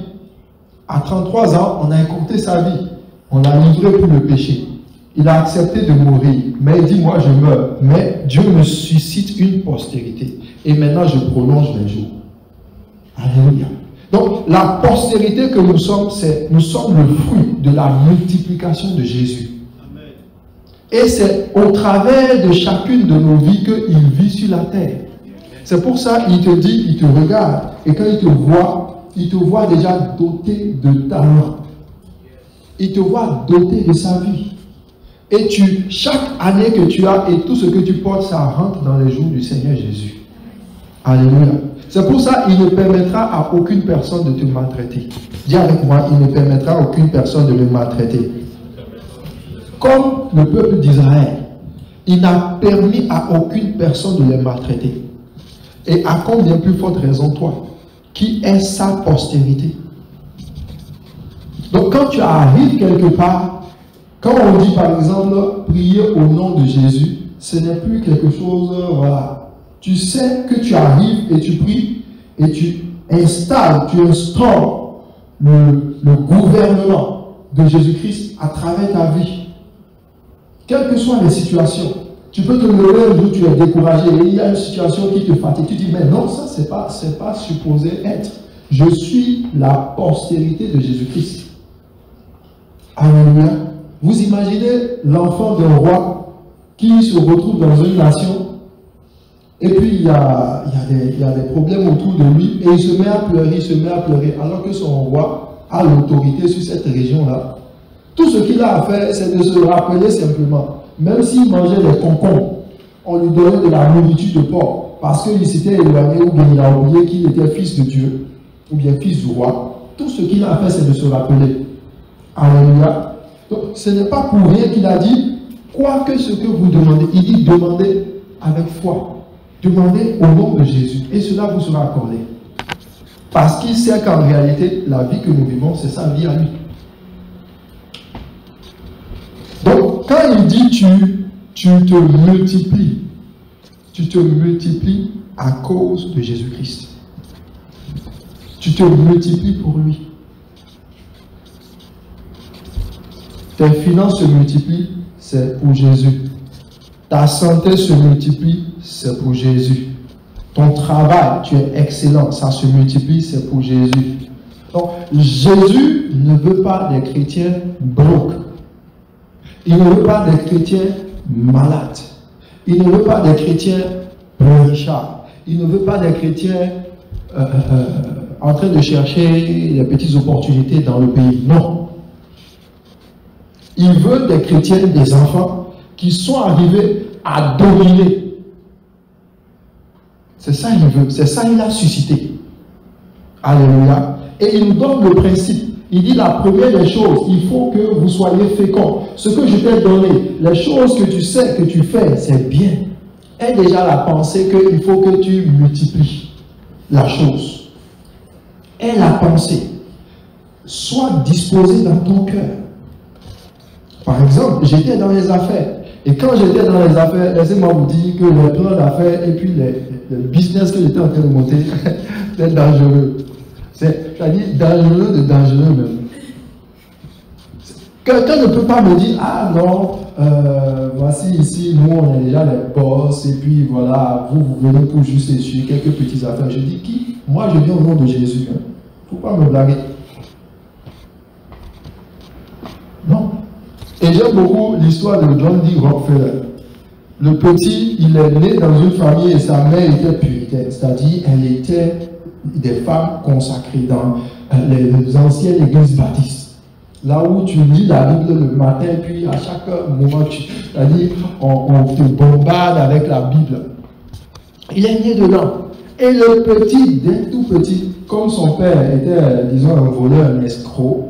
À 33 ans, on a écourté sa vie. On l'a livré pour le péché. Il a accepté de mourir. Mais il dit, moi, je meurs. Mais Dieu me suscite une postérité. Et maintenant, je prolonge mes jours. Alléluia. Donc, la postérité que nous sommes, nous sommes le fruit de la multiplication de Jésus. Amen. Et c'est au travers de chacune de nos vies qu'il vit sur la terre. C'est pour ça qu'il te dit, il te regarde. Et quand il te voit déjà doté de talent. Il te voit doté de sa vie. Et chaque année que tu as et tout ce que tu portes, ça rentre dans les jours du Seigneur Jésus. Alléluia. C'est pour ça qu'il ne permettra à aucune personne de te maltraiter. Dis avec moi, il ne permettra à aucune personne de me maltraiter. Comme le peuple d'Israël, il n'a permis à aucune personne de les maltraiter. Et à combien plus forte raison toi, qui est sa postérité. Donc quand tu arrives quelque part, quand on dit par exemple prier au nom de Jésus, ce n'est plus quelque chose, voilà. Tu sais que tu arrives et tu pries et tu instaures le gouvernement de Jésus-Christ à travers ta vie. Quelles que soient les situations, tu peux te lever un jour, tu es découragé et il y a une situation qui te fatigue. Tu dis, mais non, ça c'est pas supposé être. Je suis la postérité de Jésus-Christ. Alléluia. Vous imaginez l'enfant d'un roi qui se retrouve dans une nation et puis il y a des problèmes autour de lui et il se met à pleurer, alors que son roi a l'autorité sur cette région-là. Tout ce qu'il a à faire, c'est de se rappeler simplement, même s'il mangeait des concombres, on lui donnait de la nourriture de porc, parce qu'il s'était éloigné ou bien il a oublié qu'il était fils de Dieu, ou bien fils du roi. Tout ce qu'il a à faire, c'est de se rappeler. Alléluia. Donc, ce n'est pas pour rien qu'il a dit, quoi que ce que vous demandez, il dit demandez avec foi. Demandez au nom de Jésus et cela vous sera accordé. Parce qu'il sait qu'en réalité, la vie que nous vivons, c'est sa vie à lui. Donc, quand il dit tu te multiplies à cause de Jésus-Christ. Tu te multiplies pour lui. Tes finances se multiplient, c'est pour Jésus. Ta santé se multiplie, c'est pour Jésus. Ton travail, tu es excellent, ça se multiplie, c'est pour Jésus. Donc, Jésus ne veut pas des chrétiens broke. Il ne veut pas des chrétiens malades. Il ne veut pas des chrétiens richards. Il ne veut pas des chrétiens en train de chercher des petites opportunités dans le pays. Non. Il veut des chrétiens, des enfants qui sont arrivés à dominer. C'est ça qu'il veut. C'est ça qu'il a suscité. Alléluia. Et il nous donne le principe. Il dit la première des choses, il faut que vous soyez féconds. Ce que je t'ai donné, les choses que tu sais que tu fais, c'est bien. Aie déjà la pensée qu'il faut que tu multiplies la chose. Aie la pensée. Sois disposé dans ton cœur. Par exemple, j'étais dans les affaires. Et quand j'étais dans les affaires, laissez-moi vous dire que le plan d'affaires et puis le business que j'étais en train de monter, c'était dangereux. C'est-à-dire dangereux de dangereux même. Quelqu'un ne peut pas me dire, ah non, voici ici, nous on est déjà les boss, et puis voilà, vous venez pour juste essuyer quelques petites affaires. Je dis, qui? Moi je viens au nom de Jésus. Il ne faut pas me blaguer. Non. Et j'aime beaucoup l'histoire de John D. Rockefeller. Le petit, il est né dans une famille et sa mère était puritaine, c'est-à-dire elle était des femmes consacrées dans les anciennes églises baptistes. Là où tu lis la Bible le matin, puis à chaque moment, c'est-à-dire on te bombarde avec la Bible. Il est né dedans. Et le petit, dès tout petit, comme son père était, disons, un voleur, un escroc,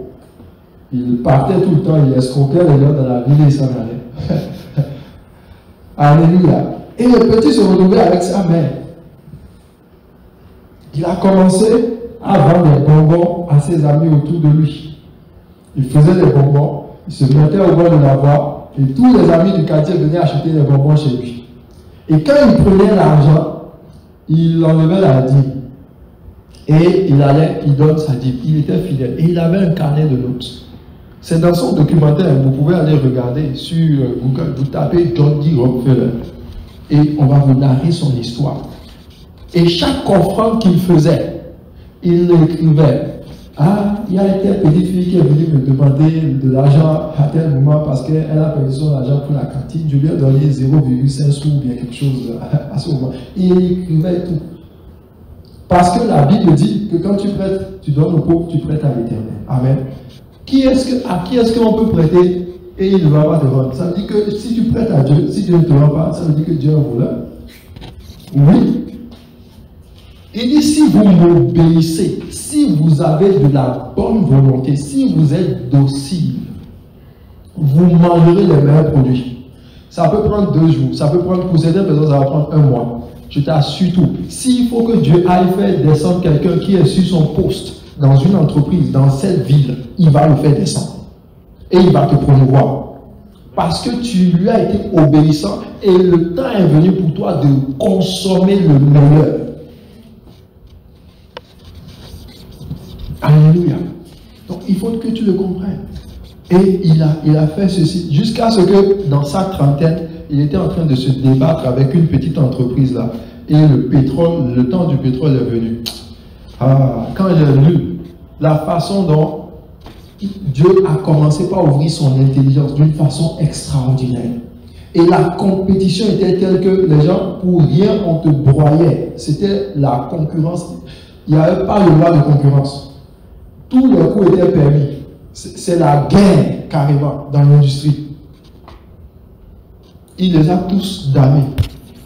il partait tout le temps, il escroquait les gens dans la ville et il s'en allait. Alléluia. Et le petit se retrouvait avec sa mère. Il a commencé à vendre des bonbons à ses amis autour de lui. Il faisait des bonbons, il se mettait au bord de la voie et tous les amis du quartier venaient acheter des bonbons chez lui. Et quand il prenait l'argent, il enlevait la dîme. Et il donne sa dîme. Il était fidèle. Et il avait un carnet de notes. C'est dans son documentaire, vous pouvez aller regarder sur Google, vous tapez John D. Rockefeller et on va vous narrer son histoire. Et chaque offrande qu'il faisait, il l'écrivait. Ah, il y a une petite fille qui est venue me demander de l'argent à tel moment parce qu'elle a perdu son argent pour la cantine. Je lui ai donné 0,5 sous ou bien quelque chose à ce moment. Et il écrivait tout. Parce que la Bible dit que quand tu prêtes, tu donnes aux pauvres, tu prêtes à l'Éternel. Amen. À qui est-ce qu'on peut prêter et il ne va pas te rendre? Ça veut dire que si tu prêtes à Dieu, si Dieu ne te rend pas, ça veut dire que Dieu est un voleur. Oui. Il dit si vous m'obéissez, si vous avez de la bonne volonté, si vous êtes docile, vous mangerez les meilleurs produits. Ça peut prendre 2 jours, ça peut prendre, pour certaines personnes, ça va prendre 1 mois. Je t'assure tout. S'il faut que Dieu aille faire descendre quelqu'un qui est sur son poste, dans une entreprise, dans cette ville, il va le faire descendre. Et il va te promouvoir. Parce que tu lui as été obéissant et le temps est venu pour toi de consommer le meilleur. Alléluia. Donc il faut que tu le comprennes. Et il a fait ceci jusqu'à ce que dans sa trentaine, il était en train de se débattre avec une petite entreprise là. Et le temps du pétrole est venu. Ah, quand j'ai lu la façon dont Dieu a commencé par ouvrir son intelligence d'une façon extraordinaire. Et la compétition était telle que les gens, pour rien, on te broyait. C'était la concurrence. Il n'y avait pas de loi de concurrence. Tous les coups étaient permis. C'est la guerre, carrément, dans l'industrie. Il les a tous damnés.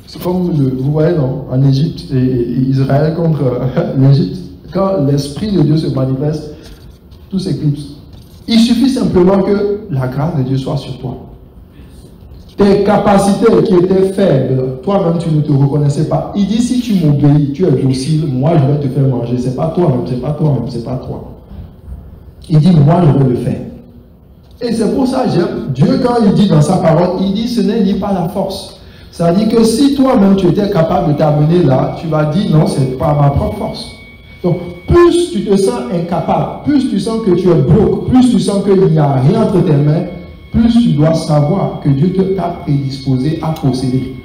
C'est comme, vous voyez, non, en Égypte et Israël contre l'Égypte. Quand l'Esprit de Dieu se manifeste, tout s'éclipse. Il suffit simplement que la grâce de Dieu soit sur toi. tes capacités qui étaient faibles, toi-même tu ne te reconnaissais pas. Il dit si tu m'obéis, tu es docile, moi je vais te faire manger. C'est pas toi-même, c'est pas toi-même, c'est pas toi. Il dit moi je vais le faire. Et c'est pour ça j'aime Dieu quand il dit dans sa parole, il dit ce n'est ni pas la force. Ça dit que si toi-même tu étais capable de t'amener là, tu vas dire non, c'est pas ma propre force. Donc plus tu te sens incapable, plus tu sens que tu es bloqué, plus tu sens qu'il n'y a rien entre tes mains, plus tu dois savoir que Dieu t'a prédisposé à posséder.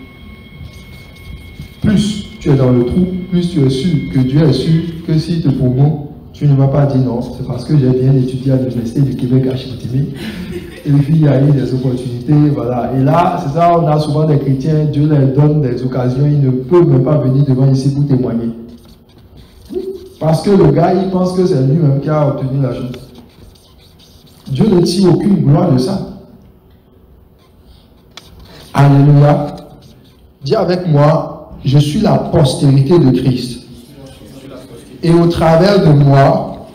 Plus tu es dans le trou, plus tu es sûr que Dieu est sûr que s'il te promeut, tu ne vas pas dire non, c'est parce que j'ai bien étudié à l'Université du Québec à Chicoutimi. Et puis il y a eu des opportunités, voilà. Et là, c'est ça, on a souvent des chrétiens, Dieu leur donne des occasions, ils ne peuvent même pas venir devant ici pour témoigner. Parce que le gars, il pense que c'est lui-même qui a obtenu la chose. Dieu ne tire aucune gloire de ça. Alléluia. Dis avec moi, je suis la postérité de Christ. Et au travers de moi,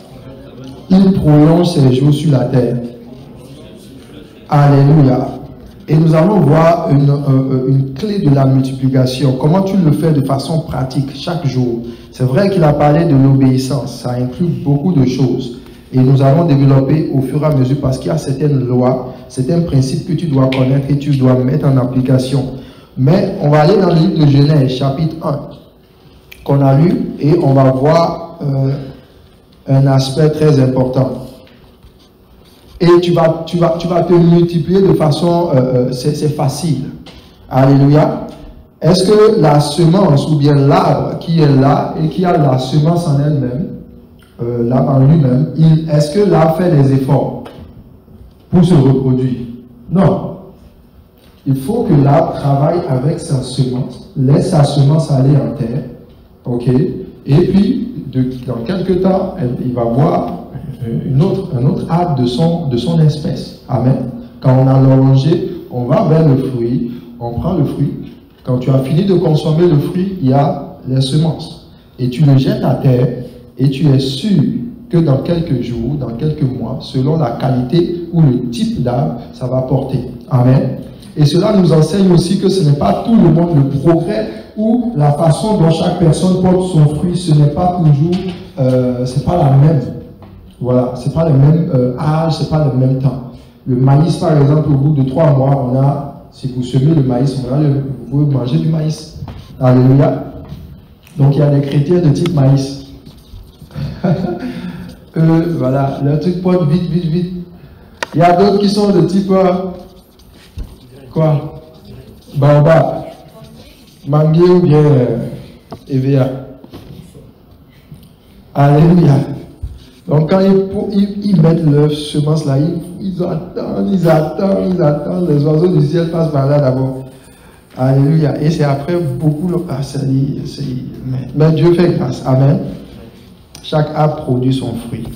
il prolonge ses jours sur la terre. Alléluia. Et nous allons voir une clé de la multiplication. Comment tu le fais de façon pratique chaque jour. C'est vrai qu'il a parlé de l'obéissance. Ça inclut beaucoup de choses. Et nous allons développer au fur et à mesure parce qu'il y a certaines lois, certains principes que tu dois connaître et tu dois mettre en application. Mais on va aller dans le livre de Genèse, chapitre 1, qu'on a lu, et on va voir un aspect très important. Et tu vas te multiplier de façon, c'est facile. Alléluia. Est-ce que la semence ou bien l'arbre qui est là et qui a la semence en elle-même, l'arbre en lui-même, est-ce que l'arbre fait des efforts pour se reproduire? Non. Il faut que l'arbre travaille avec sa semence, laisse sa semence aller en terre, ok? Et puis, dans quelques temps, il va voir un autre arbre de son espèce. Amen. Quand on a l'oranger, on va vers le fruit, on prend le fruit. Quand tu as fini de consommer le fruit, il y a les semences. Et tu le jettes à terre et tu es sûr que dans quelques jours, dans quelques mois, selon la qualité ou le type d'arbre, ça va porter. Amen. Et cela nous enseigne aussi que ce n'est pas tout le monde, le progrès ou la façon dont chaque personne porte son fruit, ce n'est pas toujours, c'est pas la même. Voilà, c'est pas le même âge, c'est pas le même temps. Le maïs, par exemple, au bout de 3 mois, on a, si vous semez le maïs, vous pouvez manger du maïs. Alléluia. Donc il y a des chrétiens de type maïs. Voilà, le truc porte vite, vite, vite. Il y a d'autres qui sont de type quoi? Baobab, manguier ou bien EVA. Alléluia. Donc quand ils mettent leur semence là, ils attendent, les oiseaux du ciel passent par là d'abord. Alléluia. Et c'est après beaucoup, mais Dieu fait grâce. Amen. Chaque arbre produit son fruit.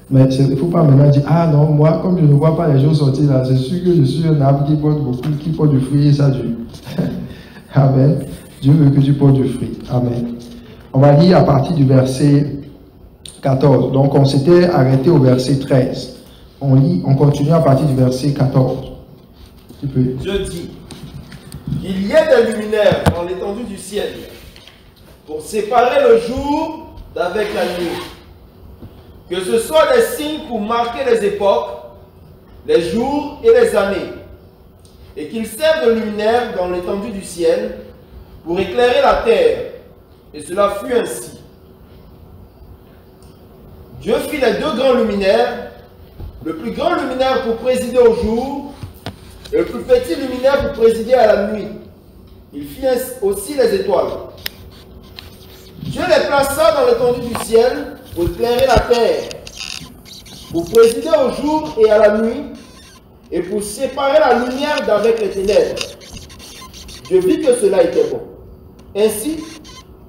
Mais il ne faut pas maintenant dire, ah non, moi, comme je ne vois pas les choses sortir là, c'est sûr que je suis un arbre qui porte beaucoup, qui porte du fruit et ça dure. Amen. Dieu veut que tu portes du fruit. Amen. On va lire à partir du verset 14. Donc on s'était arrêté au verset 13. On continue à partir du verset 14. Tu peux. Dieu dit, il y a des luminaires dans l'étendue du ciel pour séparer le jour d'avec la nuit. Que ce soit des signes pour marquer les époques, les jours et les années, et qu'ils servent de luminaire dans l'étendue du ciel pour éclairer la terre. Et cela fut ainsi. Dieu fit les 2 grands luminaires, le plus grand luminaire pour présider au jour, et le plus petit luminaire pour présider à la nuit. Il fit aussi les étoiles. Dieu les plaça dans l'étendue du ciel pour éclairer la terre, pour présider au jour et à la nuit, et pour séparer la lumière d'avec les ténèbres. Dieu vit que cela était bon. Ainsi,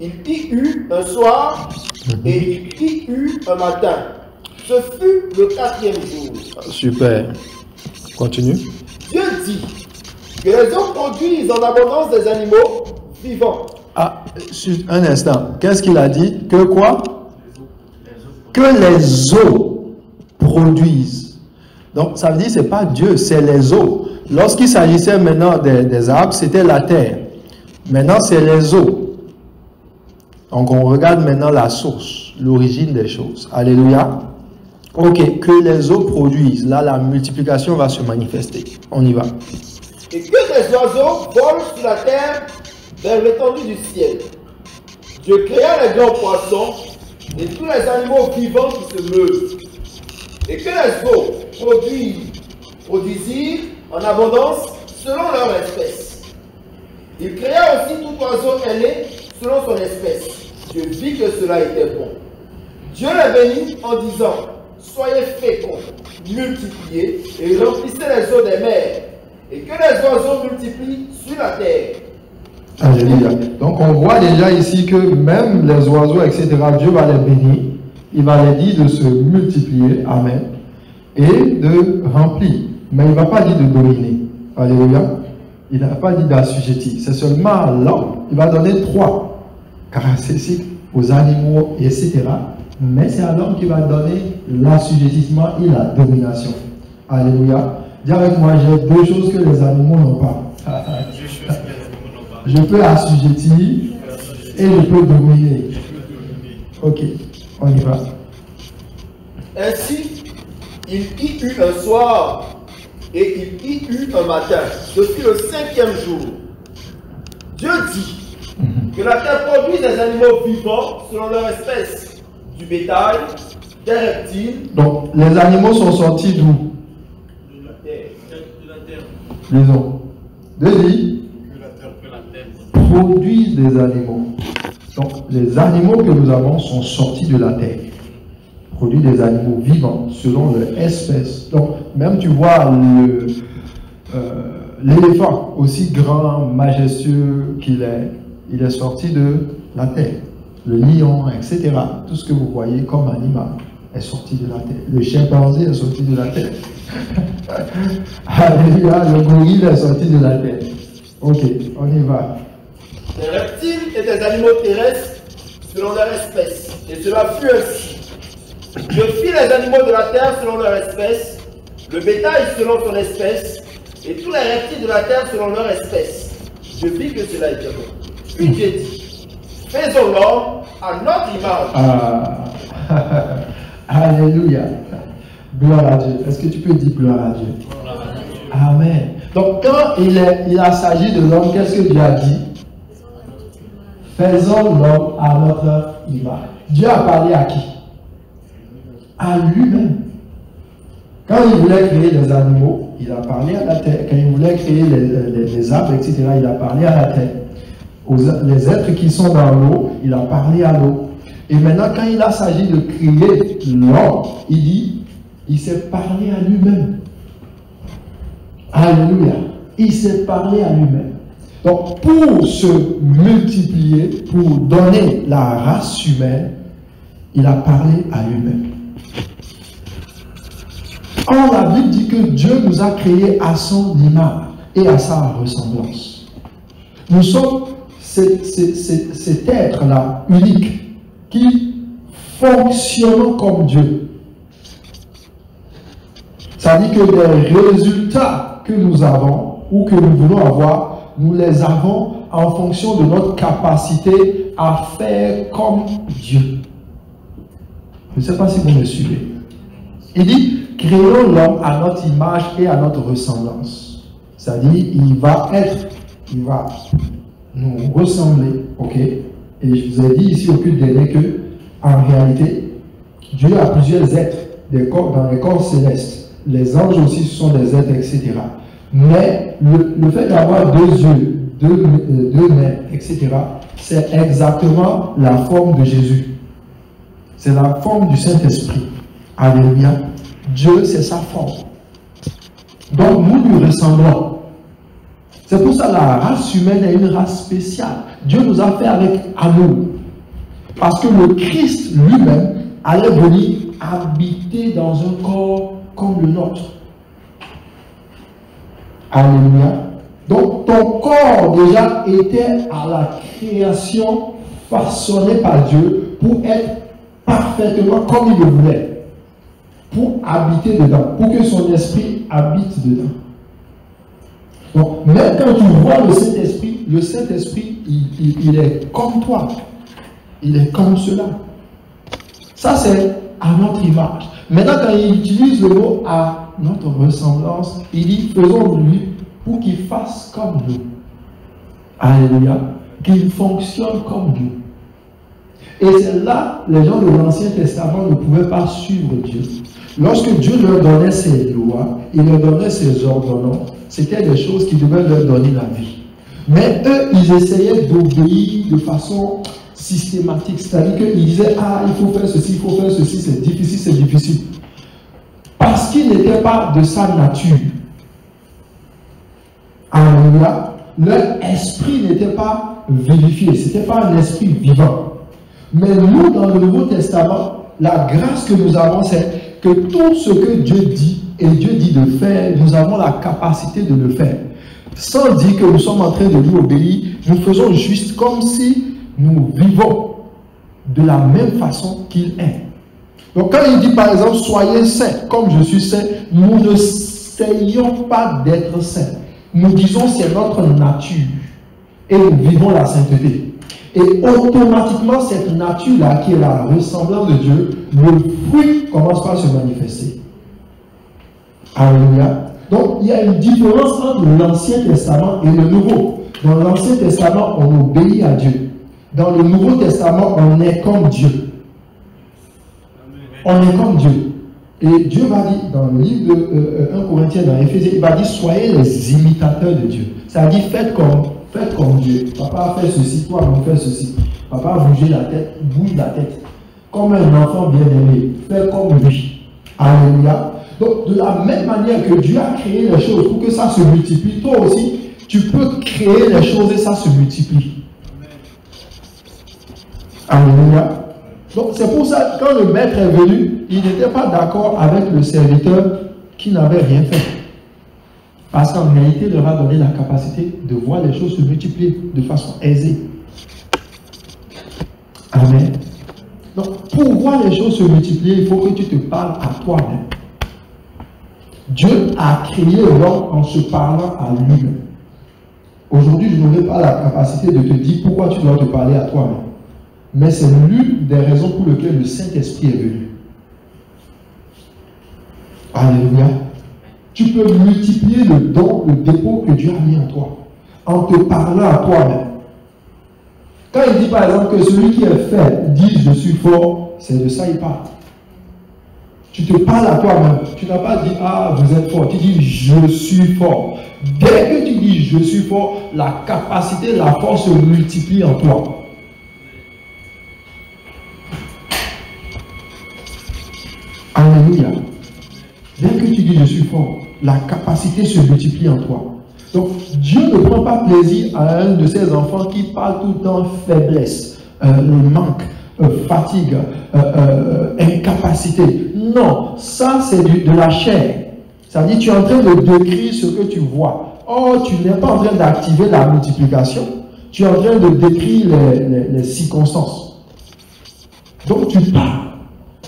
il y eut un soir et il y eut un matin. Ce fut le 4e jour. Super. Continue. Dieu dit que les eaux produisent en abondance des animaux vivants. Ah, un instant. Qu'est-ce qu'il a dit? Que quoi? Que les eaux produisent. Donc, ça veut dire que ce n'est pas Dieu, c'est les eaux. lorsqu'il s'agissait maintenant des arbres, c'était la terre. Maintenant, c'est les eaux. Donc, on regarde maintenant la source, l'origine des choses. Alléluia. Ok, que les eaux produisent. Là, la multiplication va se manifester. On y va. Et que les oiseaux volent sur la terre vers l'étendue du ciel. Dieu créa les grands poissons et tous les animaux vivants qui se meuvent. Et que les eaux produisirent en abondance selon leur espèce. Il créa aussi tout oiseau ailé selon son espèce. Dieu vit que cela était bon. Dieu les bénit en disant, soyez féconds, multipliez et remplissez les eaux des mers, et que les oiseaux multiplient sur la terre. Alléluia. Donc on voit déjà ici que même les oiseaux, etc., Dieu va les bénir. Il va les dire de se multiplier, amen, et de remplir. Mais il ne va pas dire de dominer. Alléluia. Il n'a pas dit d'assujettir. C'est seulement à l'homme. Il va donner 3 caractéristiques aux animaux, etc. Mais c'est à l'homme qui va donner l'assujettissement et la domination. Alléluia. Dis avec moi, j'ai 2 choses que les animaux n'ont pas. Je peux assujettir et je peux dominer. Ok, on y va. Ainsi, il y eut un soir et il y eut un matin. Ce fut le 5e jour. Dieu dit que la terre produise des animaux vivants selon leur espèce, du bétail, des reptiles. Donc, les animaux sont sortis d'où? De la terre. Lisons. Deuxième. Produisent des animaux. Donc, les animaux que nous avons sont sortis de la terre. Produisent des animaux vivants selon leur espèce. Donc, même tu vois l'éléphant, aussi grand, majestueux qu'il est, il est sorti de la terre. Le lion, etc. Tout ce que vous voyez comme animal est sorti de la terre. Le chimpanzé est sorti de la terre. Alléluia, le gorille est sorti de la terre. Ok, on y va. Des reptiles et des animaux terrestres selon leur espèce. Et cela fut ainsi. Je fis les animaux de la terre selon leur espèce, le bétail selon son espèce, et tous les reptiles de la terre selon leur espèce. Je vis que cela était bon. Puis j'ai dit, faisons l'homme à notre image. Alléluia. Gloire à Dieu. Est-ce que tu peux dire gloire à Dieu? Amen. Donc quand il a s'agi de l'homme, qu'est-ce que Dieu a dit? Faisons l'homme à notre image. Dieu a parlé à qui? À lui-même. Quand il voulait créer les animaux, il a parlé à la terre. Quand il voulait créer les arbres, etc., il a parlé à la terre. Les êtres qui sont dans l'eau, il a parlé à l'eau. Et maintenant, quand il a s'agi de créer l'homme, il dit, il s'est parlé à lui-même. Alléluia. Il s'est parlé à lui-même. Donc, pour se multiplier, pour donner la race humaine, il a parlé à lui-même. Or, la Bible dit que Dieu nous a créés à son image et à sa ressemblance. Nous sommes cet être-là, unique, qui fonctionne comme Dieu. Ça dit que les résultats que nous avons ou que nous voulons avoir, nous les avons en fonction de notre capacité à faire comme Dieu. Je ne sais pas si vous me suivez. Il dit, créons l'homme à notre image et à notre ressemblance. C'est-à-dire, il va nous ressembler, ok? Et je vous ai dit ici au culte dernier que, en réalité, Dieu a plusieurs êtres dans les corps célestes. Les anges aussi sont des êtres, etc. Mais le fait d'avoir 2 yeux, 2 mains, etc., c'est exactement la forme de Jésus. C'est la forme du Saint-Esprit. Alléluia. Dieu, c'est sa forme. Donc, nous lui ressemblons. C'est pour ça que la race humaine est une race spéciale. Dieu nous a fait avec amour. Parce que le Christ lui-même allait venir habiter dans un corps comme le nôtre. Alléluia. Donc, ton corps déjà était à la création façonné par Dieu pour être parfaitement comme il le voulait. Pour habiter dedans. Pour que son esprit habite dedans. Donc, même quand tu vois le Saint-Esprit, il est comme toi. Il est comme cela. Ça, c'est à notre image. Maintenant, quand il utilise le mot à notre ressemblance, il dit faisons de lui pour qu'il fasse comme nous. Alléluia. Qu'il fonctionne comme nous. Et c'est là, les gens de l'Ancien Testament ne pouvaient pas suivre Dieu. Lorsque Dieu leur donnait ses lois, il leur donnait ses ordonnances, c'était des choses qui devaient leur donner la vie. Mais eux, ils essayaient d'obéir de façon systématique. C'est-à-dire qu'ils disaient, ah, il faut faire ceci, c'est difficile. Parce qu'ils n'étaient pas de sa nature. Alléluia. Leur esprit n'était pas vivifié, ce n'était pas un esprit vivant. Mais nous, dans le Nouveau Testament, la grâce que nous avons, c'est que tout ce que Dieu dit, et Dieu dit de faire, nous avons la capacité de le faire. Sans dire que nous sommes en train de lui obéir, nous faisons juste comme si nous vivons de la même façon qu'il est. Donc quand il dit par exemple, soyez saints, comme je suis saint, nous ne essayons pas d'être saints. Nous disons c'est notre nature et nous vivons la sainteté. Et automatiquement, cette nature-là, qui est la ressemblance de Dieu, le fruit commence par se manifester. Alléluia. Donc, il y a une différence entre l'Ancien Testament et le Nouveau. Dans l'Ancien Testament, on obéit à Dieu. Dans le Nouveau Testament, on est comme Dieu. On est comme Dieu. Et Dieu va dire, dans le livre de 1 Corinthiens, dans Éphésiens, il va dire, soyez les imitateurs de Dieu. C'est-à-dire, faites comme Dieu. Papa fait ceci, toi, on fait ceci. Papa bouge la tête. Comme un enfant bien-aimé. Fais comme lui. Alléluia. Donc, de la même manière que Dieu a créé les choses pour que ça se multiplie, toi aussi, tu peux créer les choses et ça se multiplie. Alléluia. Donc, c'est pour ça que quand le maître est venu, il n'était pas d'accord avec le serviteur qui n'avait rien fait. Parce qu'en réalité, il leur a donné la capacité de voir les choses se multiplier de façon aisée. Amen. Donc, pour voir les choses se multiplier, il faut que tu te parles à toi-même. Dieu a créé l'homme en se parlant à lui-même. Aujourd'hui, je n'aurai pas la capacité de te dire pourquoi tu dois te parler à toi-même. Mais c'est l'une des raisons pour lesquelles le Saint-Esprit est venu. Alléluia. Tu peux multiplier le don, le dépôt que Dieu a mis en toi, en te parlant à toi-même. Quand il dit par exemple que celui qui est faible dit je suis fort, c'est de ça il parle. Tu te parles à toi-même. Tu n'as pas dit ah vous êtes fort. Tu dis je suis fort. Dès que tu dis je suis fort, la capacité, la force se multiplie en toi. Alléluia. Dès que tu dis je suis fort, la capacité se multiplie en toi. Donc, Dieu ne prend pas plaisir à un de ses enfants qui parle tout le temps faiblesse, manque, fatigue, incapacité. Non, ça c'est de la chair. Ça dit tu es en train de décrire ce que tu vois. Or, tu n'es pas en train d'activer la multiplication. Tu es en train de décrire les circonstances. Donc, tu parles.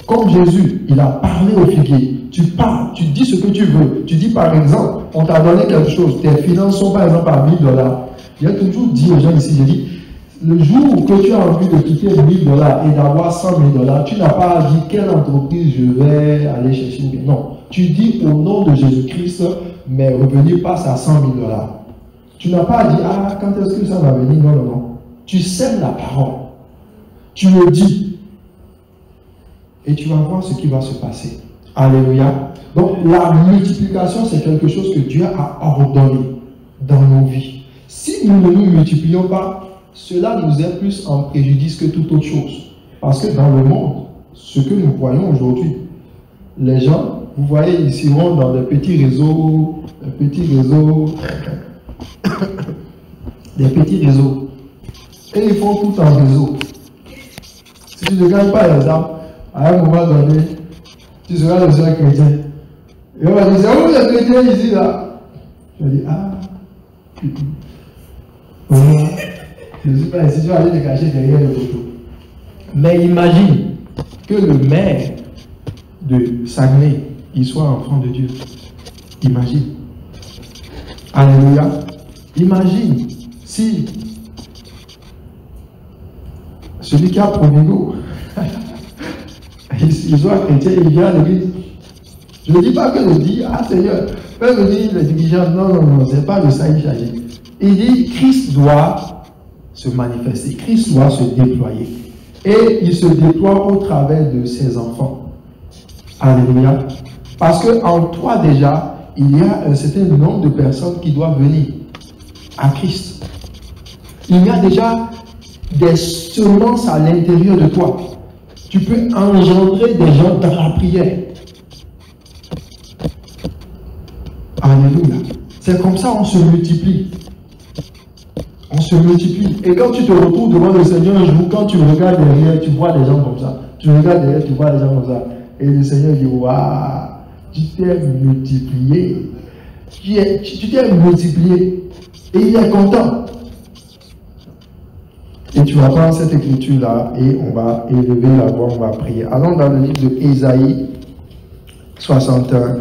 Comme Jésus, il a parlé au figuier. Tu parles, tu dis ce que tu veux. Tu dis par exemple, on t'a donné quelque chose. Tes finances sont par exemple à $1000. J'ai toujours dit aux gens ici, j'ai dit, le jour que tu as envie de quitter $1000 et d'avoir $100 000, tu n'as pas dit quelle entreprise je vais aller chercher. Non, tu dis au nom de Jésus-Christ, mes revenus passent à $100 000. Tu n'as pas dit, ah, quand est-ce que ça va venir? Non, non, non. Tu sèmes la parole. Tu le dis. Et tu vas voir ce qui va se passer. Alléluia. Donc, la multiplication, c'est quelque chose que Dieu a ordonné dans nos vies. Si nous ne nous multiplions pas, cela nous est plus en préjudice que toute autre chose. Parce que dans le monde, ce que nous voyons aujourd'hui, les gens, vous voyez, ils s'iront dans des petits réseaux, des petits réseaux. Et ils font tout en réseau. Si tu ne gagnes pas les armes, à un moment donné, tu seras le seul chrétien. Et on va dire, c'est où les chrétiens ici là? Je dis, ah, je ne suis pas ici, je vais aller te cacher derrière le photo. Mais imagine que le maire de Saguenay, il soit enfant de Dieu. Imagine. Alléluia. Imagine si celui qui a Provigo, il soit chrétien, il vient à l'église. Je ne dis pas que je dis, ah Seigneur, peut me dire les dirigeants, non, c'est pas de ça il s'agit. Il dit, Christ doit se manifester, Christ doit se déployer. Et il se déploie au travers de ses enfants. Alléluia. Parce qu'en toi déjà, il y a un certain nombre de personnes qui doivent venir à Christ. Il y a déjà des semences à l'intérieur de toi. Tu peux engendrer des gens dans la prière. Alléluia. C'est comme ça on se multiplie. On se multiplie. Et quand tu te retrouves devant le Seigneur un jour, quand tu regardes derrière, tu vois des gens comme ça. Tu regardes derrière, tu vois des gens comme ça. Et le Seigneur dit, waouh, tu t'es multiplié. Tu t'es multiplié. Et il est content. Et tu vas prendre cette écriture-là et on va élever la voix, on va prier. Allons dans le livre de Ésaïe 61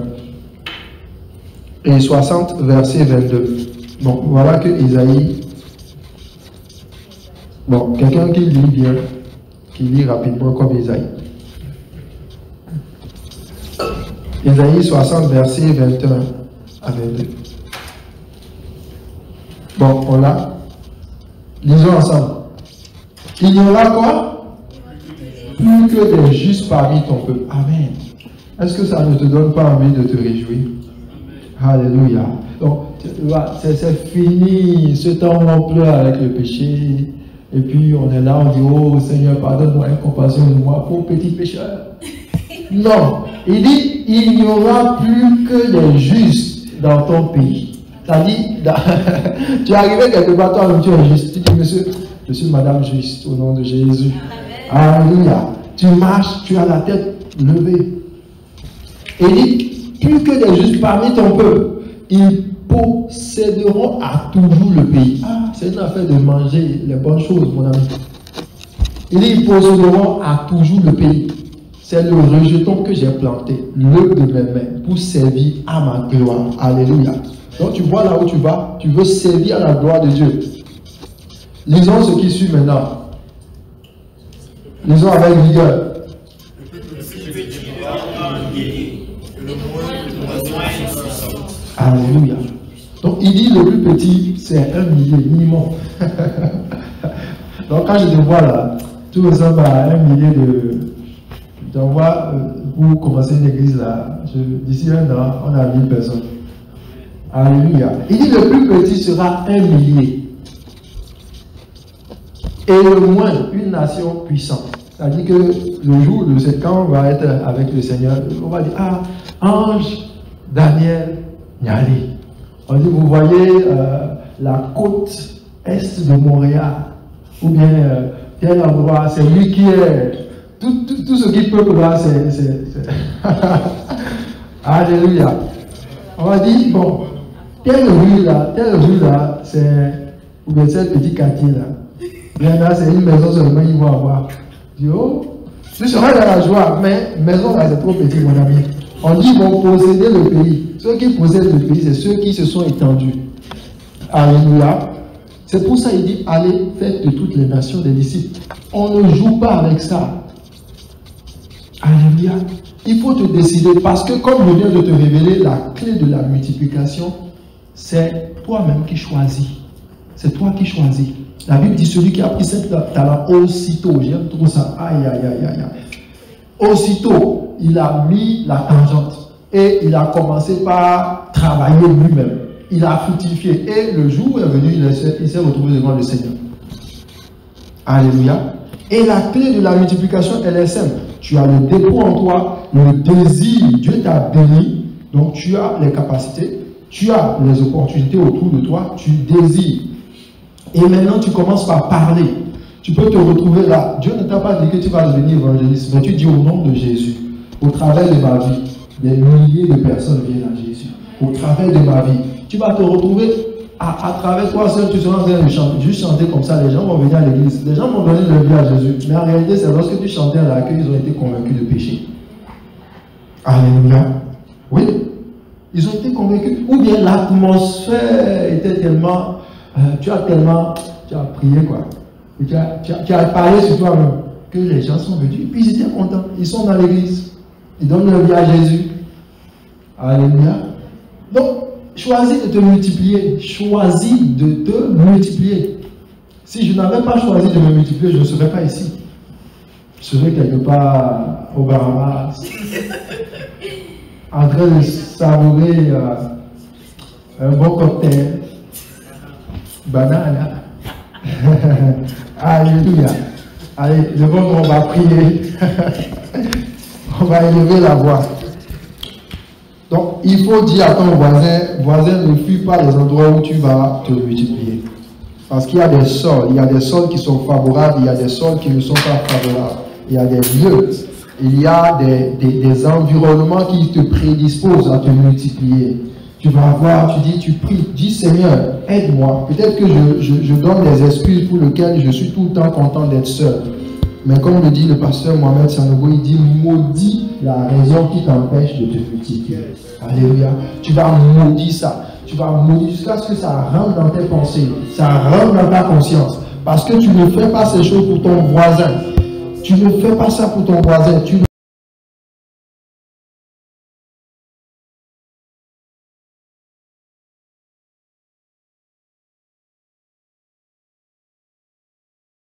et 60, verset 22. Bon, voilà que Ésaïe. Bon, quelqu'un qui lit bien, qui lit rapidement comme Ésaïe. Ésaïe 60, verset 21 à 22. Bon, on l'a. Lisons ensemble. Il n'y aura quoi? Plus que des justes parmi ton peuple. Amen. Est-ce que ça ne te donne pas envie de te réjouir? Alléluia. Donc, c'est fini ce temps où on pleure avec le péché. Et puis on est là, on dit, oh Seigneur, pardonne-moi, aie compassion de moi, pauvre petit pécheur. Non. Il dit, il n'y aura plus que des justes dans ton pays. C'est-à-dire, tu es arrivé quelque part, toi, tu es juste. Tu dis, monsieur, je suis madame juste, au nom de Jésus. Amen. Alléluia. Tu marches, tu as la tête levée. Et il dit, plus que des justes parmi ton peuple, ils posséderont à toujours le pays. Ah, c'est une affaire de manger les bonnes choses, mon ami. Il dit, ils posséderont à toujours le pays. C'est le rejeton que j'ai planté, l'œuvre de mes mains, pour servir à ma gloire. Alléluia. Donc tu vois là où tu vas, tu veux servir à la gloire de Dieu. Lisons ce qui suit maintenant. Lisons avec vigueur. Alléluia. Donc il dit le plus petit, c'est 1 millier minimum. Donc quand je te vois là, tout ressemble à 1 millier de... Je t'envoie pour commencer une église là. D'ici un an, on a 1000 personnes. Alléluia. Il dit le plus petit sera 1 millier. Et le moins, une nation puissante. C'est-à-dire que le jour de cet camp, on va être avec le Seigneur. On va dire, ah, ange, Daniel, Nyali. On dit, vous voyez la côte est de Montréal, ou bien tel endroit, c'est lui qui est. Tout ce qui peut là, c'est. Alléluia. On va dire, bon, telle rue là, c'est. Ou bien cette petit quartier là. Bien là, c'est une maison seulement, ils vont avoir. Je dis, oh, je serai dans la joie, mais maison là, c'est trop petit, mon ami. On dit, ils vont posséder le pays. Ceux qui possèdent le pays, c'est ceux qui se sont étendus. Alléluia. C'est pour ça qu'il dit, allez, faites de toutes les nations des disciples. On ne joue pas avec ça. Alléluia. Il faut te décider, parce que comme je viens de te révéler, la clé de la multiplication, c'est toi-même qui choisis. C'est toi qui choisis. La Bible dit, celui qui a pris cette talent aussitôt, j'aime trop ça, aïe, aïe, aïe, aïe, aïe. Aussitôt, il a mis la tangente et il a commencé par travailler lui-même. Il a fructifié et le jour où il est venu, il s'est retrouvé devant le Seigneur. Alléluia. Et la clé de la multiplication, elle est simple. Tu as le dépôt en toi, le désir. Dieu t'a béni, donc tu as les capacités, tu as les opportunités autour de toi, tu désires. Et maintenant, tu commences par parler. Tu peux te retrouver là. Dieu ne t'a pas dit que tu vas devenir évangéliste, mais tu dis au nom de Jésus, au travers de ma vie, des milliers de personnes viennent à Jésus. Au travers de ma vie, tu vas te retrouver à travers toi seul, tu seras en train de chanter. Juste chanter comme ça, les gens vont venir à l'église. Les gens vont donner leur vie à Jésus. Mais en réalité, c'est lorsque tu chantais à l'accueil, ils ont été convaincus de péché. Alléluia. Oui. Ils ont été convaincus. Ou bien l'atmosphère était tellement... tu as prié quoi. Et tu as parlé sur toi-même. Que les gens sont venus. Et puis ils étaient contents. Ils sont dans l'église. Ils donnent leur vie à Jésus. Alléluia. Donc, choisis de te multiplier. Choisis de te multiplier. Si je n'avais pas choisi de me multiplier, je ne serais pas ici. Je serais quelque part au Bahamas, en train de savourer un bon cocktail, banane. Alléluia. Allez, devant nous, on va prier. On va élever la voix. Donc, il faut dire à ton voisin, ne fuis pas les endroits où tu vas te multiplier. Parce qu'il y a des sols qui sont favorables, il y a des sols qui ne sont pas favorables. Il y a des lieux, il y a des environnements qui te prédisposent à te multiplier. Tu vas voir, tu pries, dis Seigneur, aide-moi. Peut-être que je donne des excuses pour lesquelles je suis tout le temps content d'être seul. Mais comme le dit le pasteur Mohamed Sanogo, il dit maudis la raison qui t'empêche de te multiplier. Alléluia. Tu vas maudire ça. Tu vas maudire jusqu'à ce que ça rentre dans tes pensées, ça rentre dans ta conscience. Parce que tu ne fais pas ces choses pour ton voisin. Tu ne fais pas ça pour ton voisin.